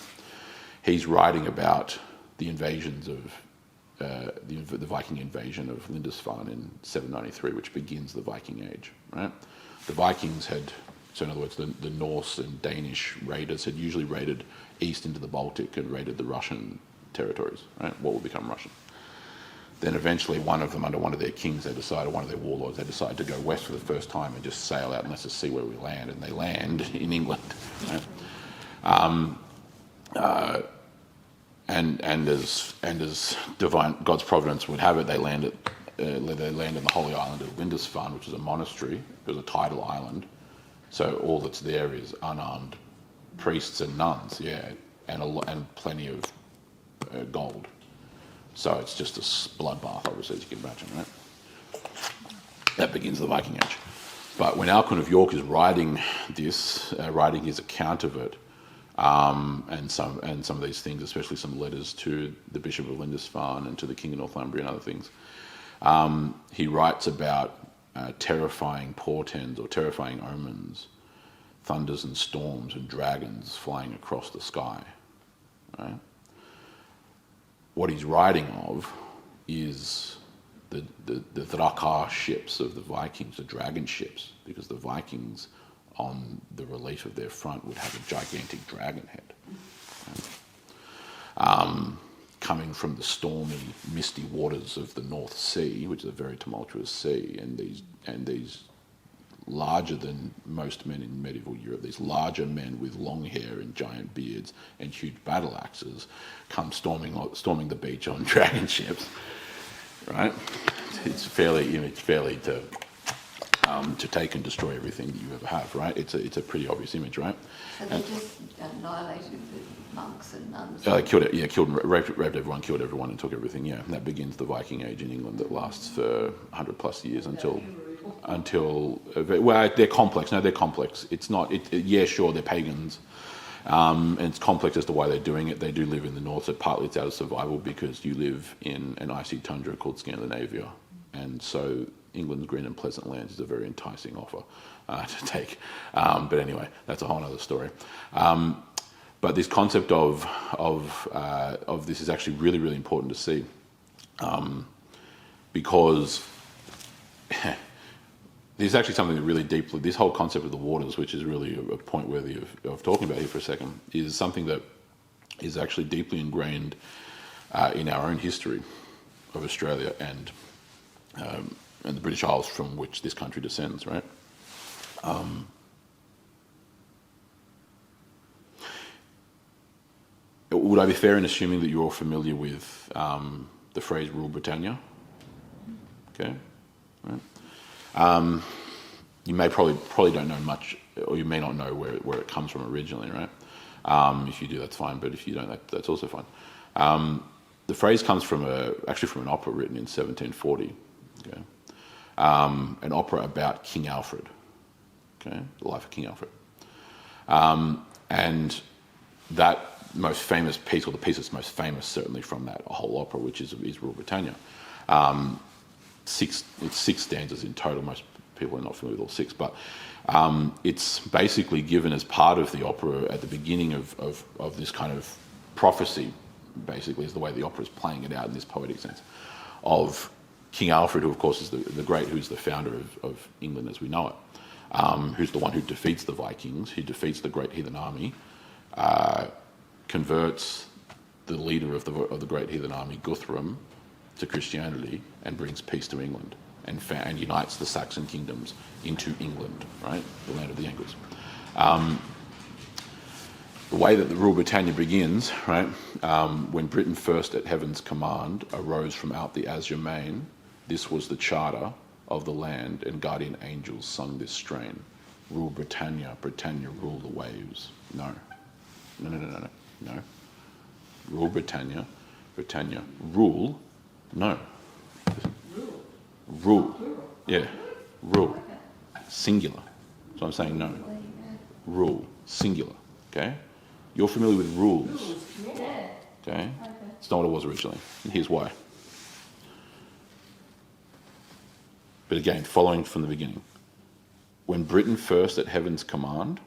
He's writing about the invasions of the Viking invasion of Lindisfarne in 793, which begins the Viking Age. Right? The Vikings so in other words, the Norse and Danish raiders had usually raided east into the Baltic and raided the Russian territories. Right? What would become Russian? Then eventually one of them, under one of their kings, one of their warlords, they decided to go west for the first time and just sail out and let's just see where we land. And they land in England. Right? And as divine God's providence would have it, they land in the holy island of Lindisfarne, which is a monastery. It was a tidal island, so all that's there is unarmed priests and nuns, and plenty of gold. So it's just a bloodbath, obviously, as you can imagine, right? That begins the Viking Age. But when Alcuin of York is writing his account of it, and some of these things, especially some letters to the Bishop of Lindisfarne and to the King of Northumbria and other things, he writes about terrifying portents or terrifying omens, thunders and storms and dragons flying across the sky. Right? What he's writing of is the Drakar ships of the Vikings, the dragon ships, because the Vikings on the relief of their front would have a gigantic dragon head. Right? Coming from the stormy, misty waters of the North Sea, which is a very tumultuous sea, and these larger than most men in medieval Europe, these larger men with long hair and giant beards and huge battle axes come storming the beach on dragon ships, right? It's fairly to take and destroy everything that you ever have, right? It's a pretty obvious image, right? So they just annihilated the monks and nuns? They raped everyone, killed everyone, and took everything, yeah. And that begins the Viking Age in England that lasts for 100 plus years until they're complex. No, they're complex. It's not, sure, they're pagans. And it's complex as to why they're doing it. They do live in the north, so partly it's out of survival because you live in an icy tundra called Scandinavia. And so England's green and pleasant lands is a very enticing offer to take. But anyway, that's a whole other story. But this concept of this is actually really, really important to see, because there's actually something that really deeply, this whole concept of the waters, which is really a point worthy of talking about here for a second, is something that is actually deeply ingrained in our own history of Australia and the British Isles from which this country descends, right? Would I be fair in assuming that you're all familiar with the phrase "Rule Britannia"? Okay, right. You may probably don't know much, or you may not know where it comes from originally, right? If you do, that's fine. But if you don't, that's also fine. The phrase comes actually from an opera written in 1740. Okay, an opera about King Alfred. Okay, the life of King Alfred, and that most famous piece, or the piece that's most famous certainly from that whole opera, which is Rule Britannia. It's 6 stanzas in total. Most people are not familiar with all 6, but it's basically given as part of the opera at the beginning of this kind of prophecy, basically, is the way the opera is playing it out in this poetic sense, of King Alfred, who of course is the great, who's the founder of England as we know it, who's the one who defeats the Vikings, who defeats the great heathen army, converts the leader of the great heathen army, Guthrum, to Christianity, and brings peace to England, and unites the Saxon kingdoms into England, right, the land of the Angles. The way that the Rule Britannia begins, right, when Britain first at heaven's command arose from out the azure main, this was the charter of the land, and guardian angels sung this strain. Rule Britannia, Britannia, rule the waves. No. Rule Britannia, Britannia, rule. No. Rule. Yeah. Rule. Singular. So I'm saying no. Rule. Singular. Okay? You're familiar with rules. Okay? It's not what it was originally. And here's why. But again, following from the beginning. When Britain first at heaven's command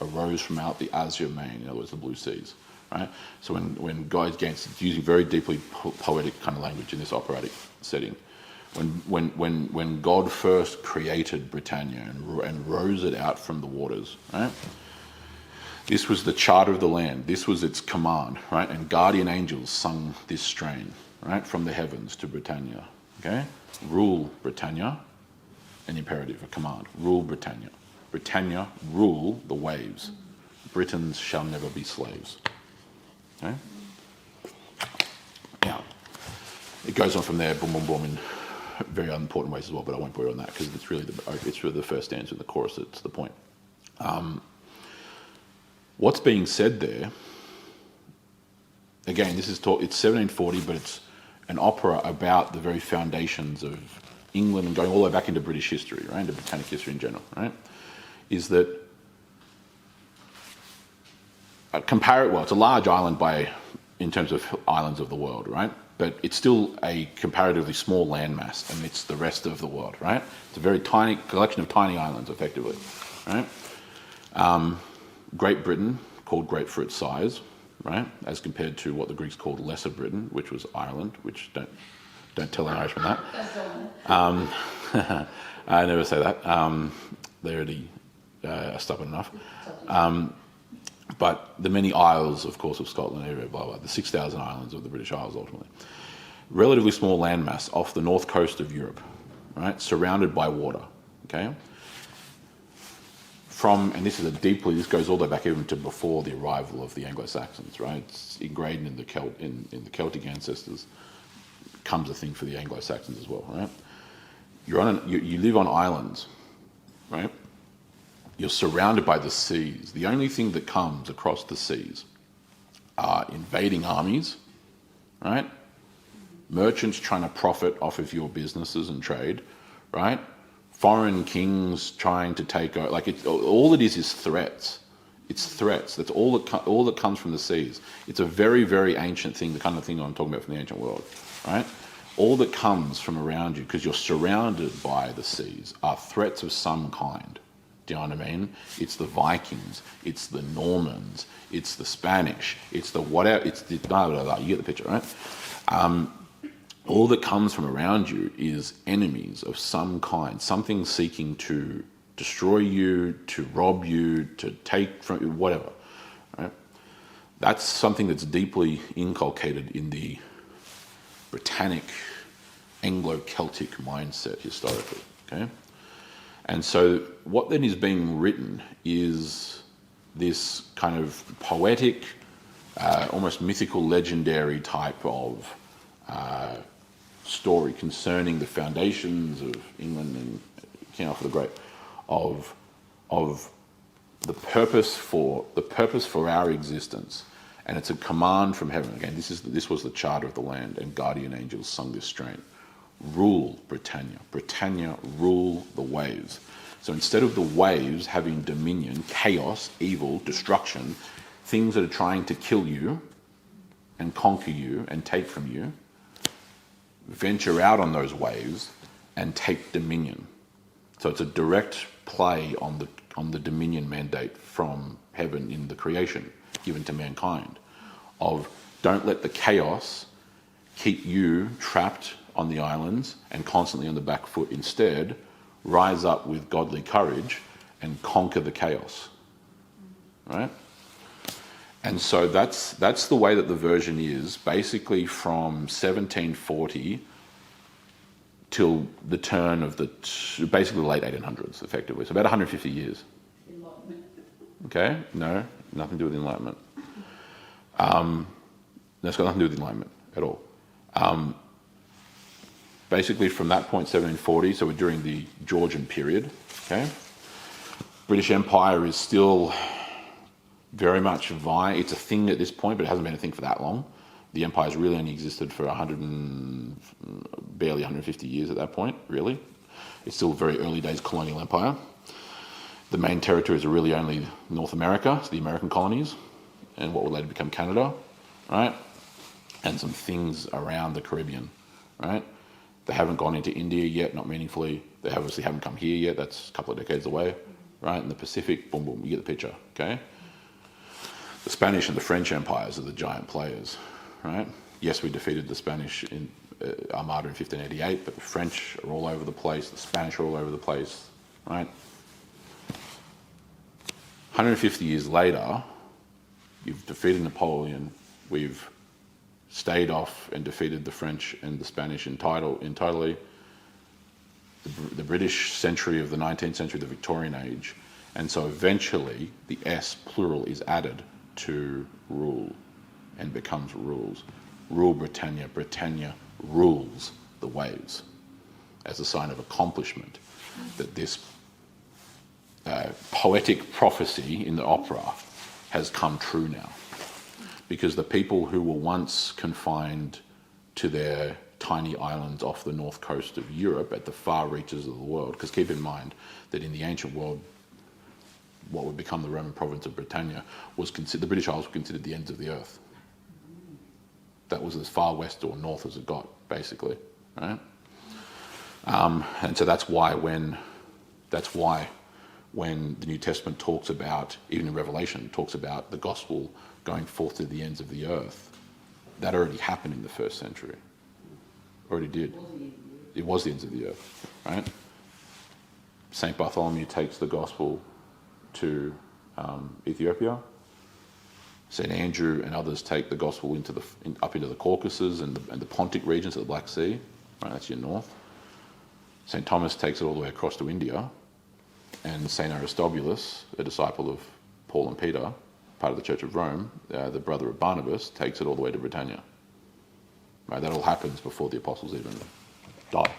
arose from out the azure main, in other words, the blue seas, right? So when God, against using very deeply poetic kind of language in this operatic setting, when God first created Britannia and rose it out from the waters, right? This was the charter of the land. This was its command, right? And guardian angels sung this strain, right? From the heavens to Britannia, okay? Rule Britannia, an imperative, a command. Rule Britannia. Britannia, rule the waves. Britons shall never be slaves. Okay? Now, it goes on from there, boom, boom, boom, in very important ways as well, but I won't bore you on that because it's really the first stanza in the chorus that's the point. What's being said there, again, this is it's 1740, but it's an opera about the very foundations of England and going all the way back into British history, right, into Britannic history in general, right, is that it's a large island in terms of islands of the world, right, but it's still a comparatively small landmass amidst the rest of the world, right? It's a very tiny collection of tiny islands, effectively, right? Great Britain, called great for its size, right, as compared to what the Greeks called Lesser Britain, which was Ireland, which don't tell an Irishman that. I never say that. They already are stubborn enough. But the many isles, of course, of Scotland, area, blah, blah, the 6,000 islands of the British Isles, ultimately. Relatively small landmass off the north coast of Europe, right, surrounded by water, okay? And this goes all the way back even to before the arrival of the Anglo-Saxons, right? It's ingrained in the Celtic ancestors, comes a thing for the Anglo-Saxons as well, right? You live on islands, right? You're surrounded by the seas. The only thing that comes across the seas are invading armies, right? Merchants trying to profit off of your businesses and trade, right? Foreign kings trying to take over. All it is threats. It's threats. That's all that comes from the seas. It's a very, very ancient thing, the kind of thing I'm talking about from the ancient world, right? All that comes from around you, because you're surrounded by the seas, are threats of some kind. Do you know what I mean? It's the Vikings, it's the Normans, it's the Spanish, it's the whatever, it's the blah, blah, blah. You get the picture, right? All that comes from around you is enemies of some kind, something seeking to destroy you, to rob you, to take from you, whatever, right? That's something that's deeply inculcated in the Britannic Anglo-Celtic mindset historically, okay? And so what then is being written is this kind of poetic, almost mythical, legendary type of story concerning the foundations of England and King Arthur the Great, of the purpose for our existence, and it's a command from heaven. Again, this was the charter of the land, and guardian angels sung this strain. Rule Britannia. Britannia, rule the waves. So instead of the waves having dominion, chaos, evil, destruction, things that are trying to kill you and conquer you and take from you, venture out on those waves and take dominion. So it's a direct play on the dominion mandate from heaven in the creation given to mankind, of don't let the chaos keep you trapped on the islands and constantly on the back foot. Instead, rise up with godly courage and conquer the chaos, right? And so that's the way that the version is, basically from 1740 till the turn of basically the late 1800s, effectively. So about 150 years. Enlightenment. Okay? No, nothing to do with Enlightenment. That's got nothing to do with Enlightenment at all. Basically from that point, 1740, so we're during the Georgian period, okay? British Empire is still very much it's a thing at this point, but it hasn't been a thing for that long. The empire's really only existed for barely 150 years at that point, really. It's still very early days colonial empire. The main territories are really only North America, so the American colonies, and what would later become Canada, right? And some things around the Caribbean, right? They haven't gone into India yet, not meaningfully. They obviously haven't come here yet. That's a couple of decades away, right? In the Pacific, boom, boom, you get the picture, okay? The Spanish and the French empires are the giant players, right? Yes, we defeated the Spanish in Armada in 1588, but the French are all over the place. The Spanish are all over the place, right? 150 years later, you've defeated Napoleon. We've stayed off and defeated the French and the Spanish entirely. The British century of the 19th century, the Victorian age. And so eventually the S, plural, is added to rule and becomes rules. Rule Britannia. Britannia rules the waves as a sign of accomplishment that this poetic prophecy in the opera has come true now. Because the people who were once confined to their tiny islands off the north coast of Europe at the far reaches of the world, because keep in mind that in the ancient world, what would become the Roman province of Britannia was the British Isles were considered the ends of the earth. That was as far west or north as it got, basically, right? And so that's why when the New Testament talks about, even in Revelation, talks about the gospel going forth to the ends of the earth, that already happened in the first century. Already did. It was the ends of the earth, right? Saint Bartholomew takes the gospel to Ethiopia. Saint Andrew and others take the gospel up into the Caucasus and the Pontic regions of the Black Sea. Right, that's your north. Saint Thomas takes it all the way across to India, and Saint Aristobulus, a disciple of Paul and Peter, part of the Church of Rome, the brother of Barnabas, takes it all the way to Britannia. Right, that all happens before the apostles even die.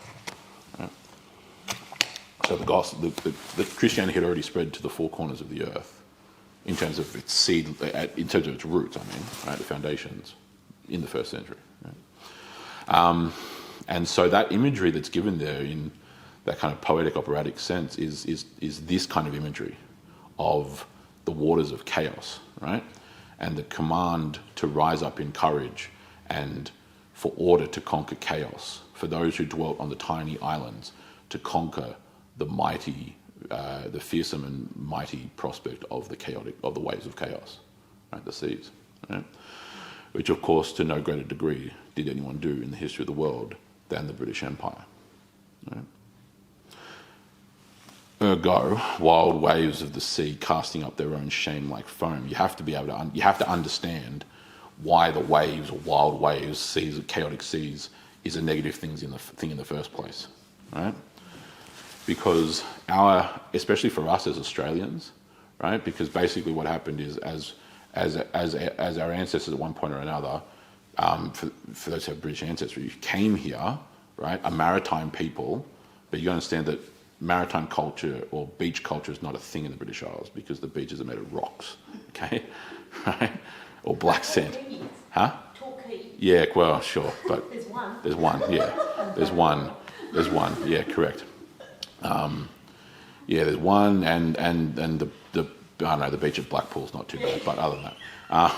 Right? So the gospel, the Christianity had already spread to the four corners of the earth in terms of its seed, in terms of its roots. I mean, right, the foundations in the first century. Right? And so that imagery that's given there in that kind of poetic, operatic sense is this kind of imagery of the waters of chaos, right? And the command to rise up in courage and for order to conquer chaos, for those who dwelt on the tiny islands to conquer the mighty, the fearsome and mighty prospect of the waves of chaos, right? The seas, right? Which, of course, to no greater degree did anyone do in the history of the world than the British Empire, right? Ergo, wild waves of the sea casting up their own shame like foam. You have to be able to, you have to understand why the waves or wild waves, seas, chaotic seas, is a negative thing in the first place, right? Because especially for us as Australians, right? Because basically what happened is as our ancestors at one point or another, for those who have British ancestry, came here, right? A maritime people, but you understand that maritime culture or beach culture is not a thing in the British Isles because the beaches are made of rocks, okay? Right? Or black sand. Huh? Torquay. Yeah, well, sure, but There's one. There's one, yeah. There's one, yeah, correct. Yeah, there's one, and the I don't know, the beach at Blackpool's not too bad, but other than that,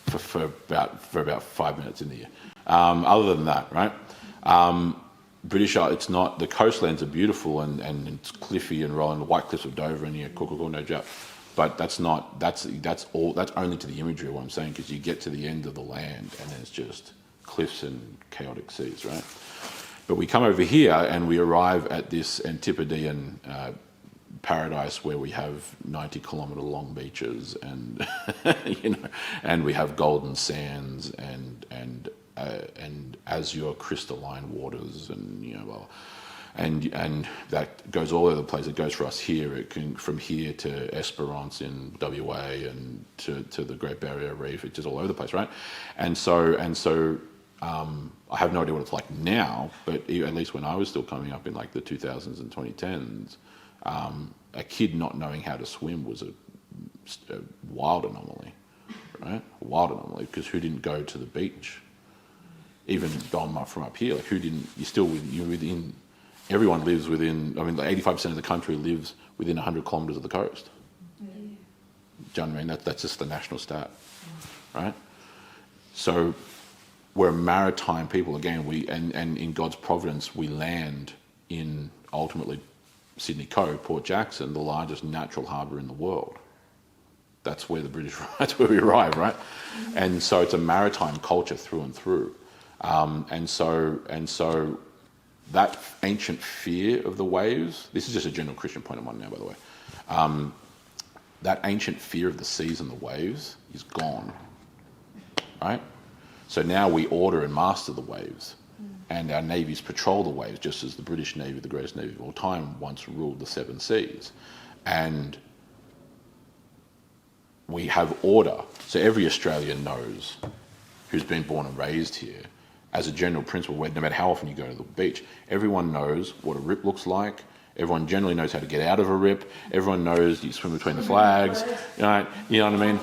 for about 5 minutes in the year. Other than that, right? British, it's not, the coastlands are beautiful and it's cliffy and rolling, the White Cliffs of Dover and no doubt. But that's only to the imagery of what I'm saying, because you get to the end of the land and there's just cliffs and chaotic seas, right? But we come over here and we arrive at this Antipodean paradise where we have 90-kilometre long beaches and and we have golden sands and azure crystalline waters and that goes all over the place. It goes for us here. It can from here to Esperance in WA and to the Great Barrier Reef. It's just all over the place, right? And so I have no idea what it's like now, but at least when I was still coming up in like the 2000s and 2010s, a kid not knowing how to swim was a wild anomaly, right? A wild anomaly, because who didn't go to the beach? Even from up here, like who didn't? You're within. Everyone lives within. I mean, like 85% of the country lives within 100 kilometres of the coast. Yeah. Do you know what I mean? That's just the national stat, right? So we're a maritime people again. And in God's providence, we land in ultimately Sydney Cove, Port Jackson, the largest natural harbour in the world. That's where that's where we arrive, right? And so it's a maritime culture through and through. And so that ancient fear of the waves, this is just a general Christian point of mine now, by the way. That ancient fear of the seas and the waves is gone, right? So now we order and master the waves, and our navies patrol the waves, just as the British Navy, the greatest navy of all time, once ruled the seven seas. And we have order. So every Australian knows, who's been born and raised here, as a general principle, no matter how often you go to the beach, everyone knows what a rip looks like. Everyone generally knows how to get out of a rip. Everyone knows you swim between the flags. You know what I mean?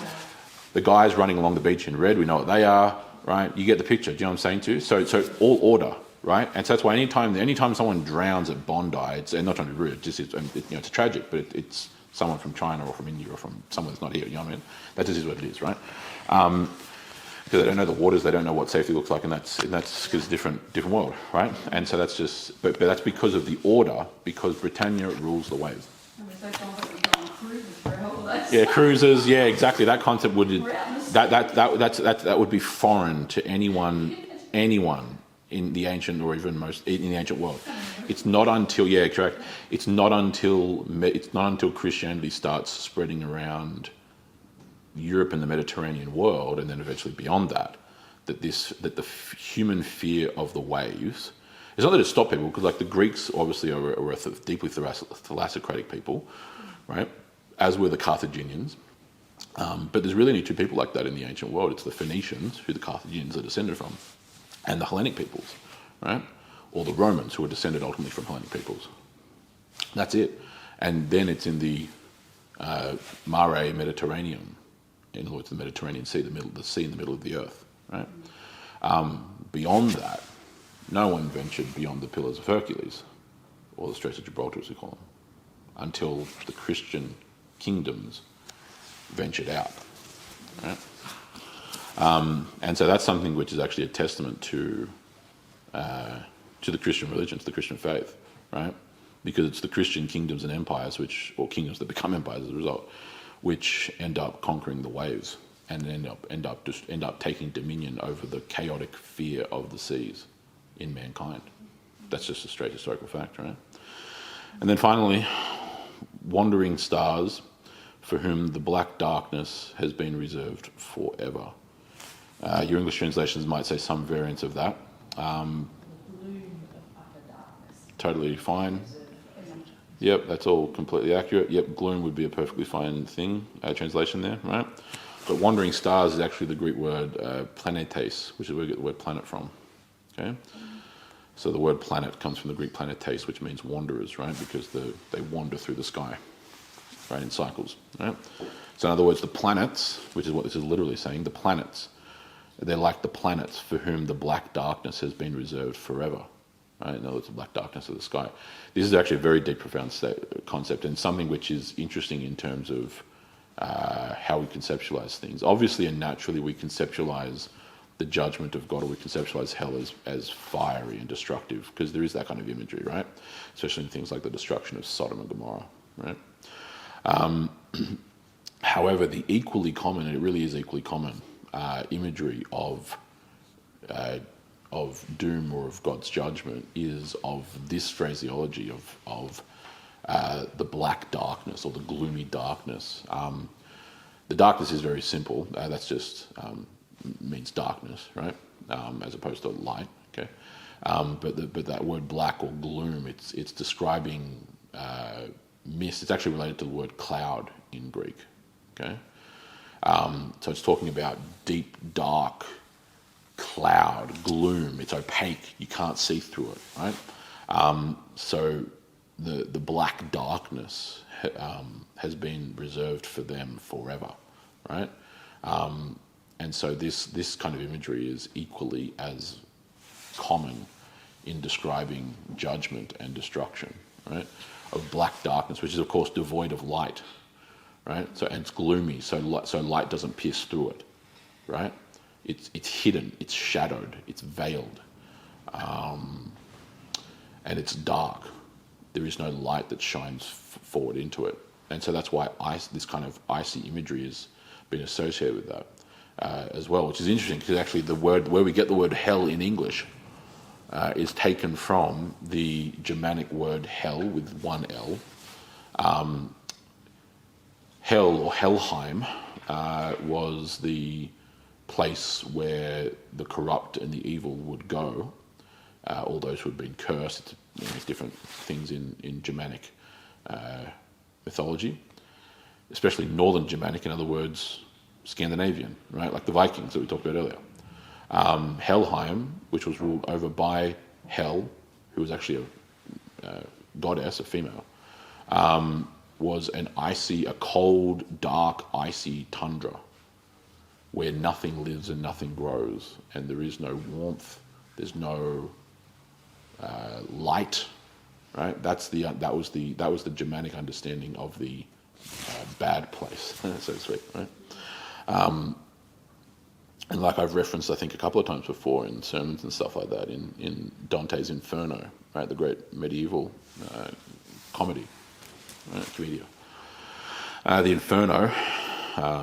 The guys running along the beach in red, we know what they are, right? You get the picture. Do you know what I'm saying to you? So all order, right? And so that's why anytime someone drowns at Bondi, and not trying to be rude, it's tragic, but it's someone from China or from India or from somewhere that's not here. You know what I mean? That just is what it is, right? Because they don't know the waters, they don't know what safety looks like, and that's because it's a different world, right? And so that's just, but that's because of the order, because Britannia rules the waves. And we're so confident we go on cruises for holidays. Yeah, cruises. Yeah, exactly. That concept would that would be foreign to anyone in the ancient or even in the ancient world. It's not until correct. It's not until Christianity starts spreading around Europe and the Mediterranean world, and then eventually beyond that the human fear of the waves. It's not that it stopped people, because like the Greeks obviously are a deeply thalassocratic people, right? As were the Carthaginians. But there's really only two people like that in the ancient world. It's the Phoenicians, who the Carthaginians are descended from, and the Hellenic peoples, right? Or the Romans, who are descended ultimately from Hellenic peoples. That's it. And then it's in the Mare Mediterraneum. In other words, the Mediterranean Sea, the sea in the middle of the earth, right? Beyond that, no one ventured beyond the Pillars of Hercules, or the Straits of Gibraltar, as we call them, until the Christian kingdoms ventured out, right? And so that's something which is actually a testament to the Christian religion, to the Christian faith, right? Because it's the Christian kingdoms and empires, or kingdoms that become empires as a result, which end up conquering the waves and end up taking dominion over the chaotic fear of the seas in mankind. That's just a straight historical fact, right? And then finally, wandering stars, for whom the black darkness has been reserved forever. Your English translations might say some variants of that. Gloom of utter darkness. Totally fine. Yep, that's all completely accurate. Yep, gloom would be a perfectly fine translation there, right? But wandering stars is actually the Greek word planetes, which is where we get the word planet from. Okay, so the word planet comes from the Greek planetes, which means wanderers, right? Because they wander through the sky, right, in cycles, right? So in other words, the planets, which is what this is literally saying, the planets, they're like the planets for whom the black darkness has been reserved forever. Right? In other words, the black darkness of the sky. This is actually a very deep, profound concept, and something which is interesting in terms of how we conceptualize things. Obviously and naturally, we conceptualize the judgment of God, or we conceptualize hell as fiery and destructive, because there is that kind of imagery, right? Especially in things like the destruction of Sodom and Gomorrah, right? However, the equally common, and it really is equally common, imagery of doom or of God's judgment is of this phraseology of the black darkness, or the gloomy darkness. The darkness is very simple. That's just means darkness, right? As opposed to light. Okay, but that word black or gloom, it's describing mist. It's actually related to the word cloud in Greek. Okay, so it's talking about deep, dark cloud, gloom. It's opaque. You can't see through it, right? So the black darkness has been reserved for them forever, right? And so this kind of imagery is equally as common in describing judgment and destruction, right? Of black darkness, which is of course devoid of light, right? So, and it's gloomy, so light doesn't pierce through it, right? It's hidden, it's shadowed, it's veiled, and it's dark. There is no light that shines forward into it, and so that's why this kind of icy imagery has been associated with that as well, which is interesting, because actually the word where we get the word hell in English is taken from the Germanic word hell with one L. Hell or Helheim was the place where the corrupt and the evil would go, all those who had been cursed. There's different things in Germanic mythology, especially northern Germanic, in other words, Scandinavian, right? Like the Vikings that we talked about earlier. Helheim, which was ruled over by Hel, who was actually a goddess, a female, was a cold, dark, icy tundra where nothing lives and nothing grows, and there is no warmth, there's no light, right? That was the Germanic understanding of the bad place, so to speak, right? And like I've referenced, I think a couple of times before in sermons and stuff like that, in Dante's Inferno, right, the great medieval comedy, right, commedia. The Inferno,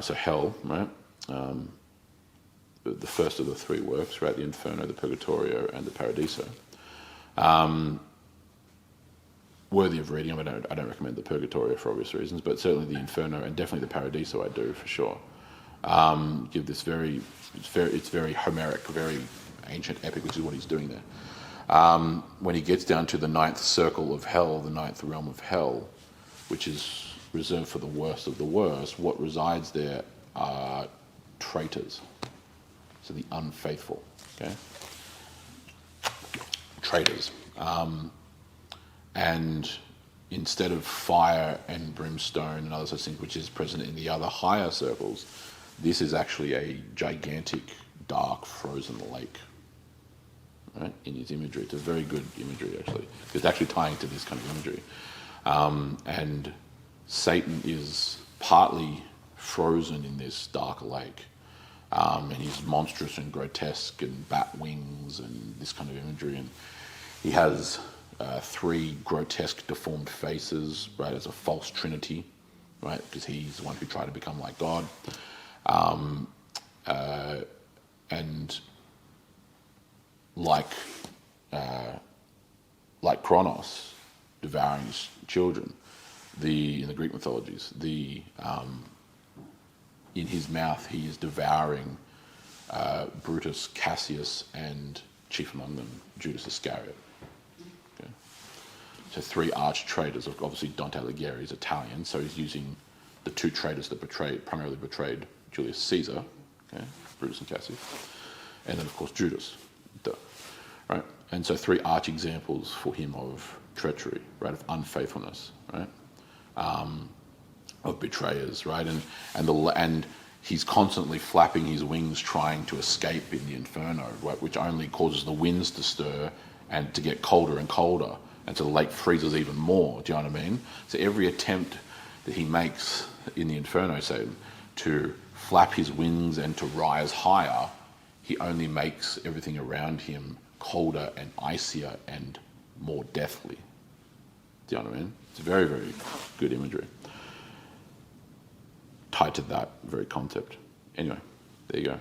so hell, right, the first of the three works, right, the Inferno, the Purgatorio, and the Paradiso. Worthy of reading. I don't recommend the Purgatorio for obvious reasons, but certainly the Inferno and definitely the Paradiso I do for sure. Give this it's very Homeric, very ancient epic, which is what he's doing there. When he gets down to the ninth circle of hell, the ninth realm of hell, which is reserved for the worst of the worst, what resides there are traitors, so the unfaithful, okay? Traitors. And instead of fire and brimstone and other such things, which is present in the other higher circles, this is actually a gigantic, dark, frozen lake, right, in his imagery. It's a very good imagery, actually. It's actually tying to this kind of imagery. And Satan is partly frozen in this dark lake. And he's monstrous and grotesque and bat wings and this kind of imagery. And he has three grotesque, deformed faces, right, as a false trinity, right, because he's the one who tried to become like God. And like Kronos, devouring his children, in the Greek mythologies, in his mouth he is devouring Brutus, Cassius, and chief among them, Judas Iscariot. Okay. So three arch traitors. Obviously Dante Alighieri is Italian, so he's using the two traitors that primarily betrayed Julius Caesar, okay, Brutus and Cassius, and then of course Judas, right? And so three arch examples for him of treachery, right, of unfaithfulness, right, of betrayers, right, and he's constantly flapping his wings trying to escape in the Inferno, right, which only causes the winds to stir and to get colder and colder, and so the lake freezes even more. Do you know what I mean? So every attempt that he makes in the Inferno, say, to flap his wings and to rise higher, he only makes everything around him colder and icier and more deathly. Do you know what I mean? It's very, very good imagery tied to that very concept. Anyway, there you go.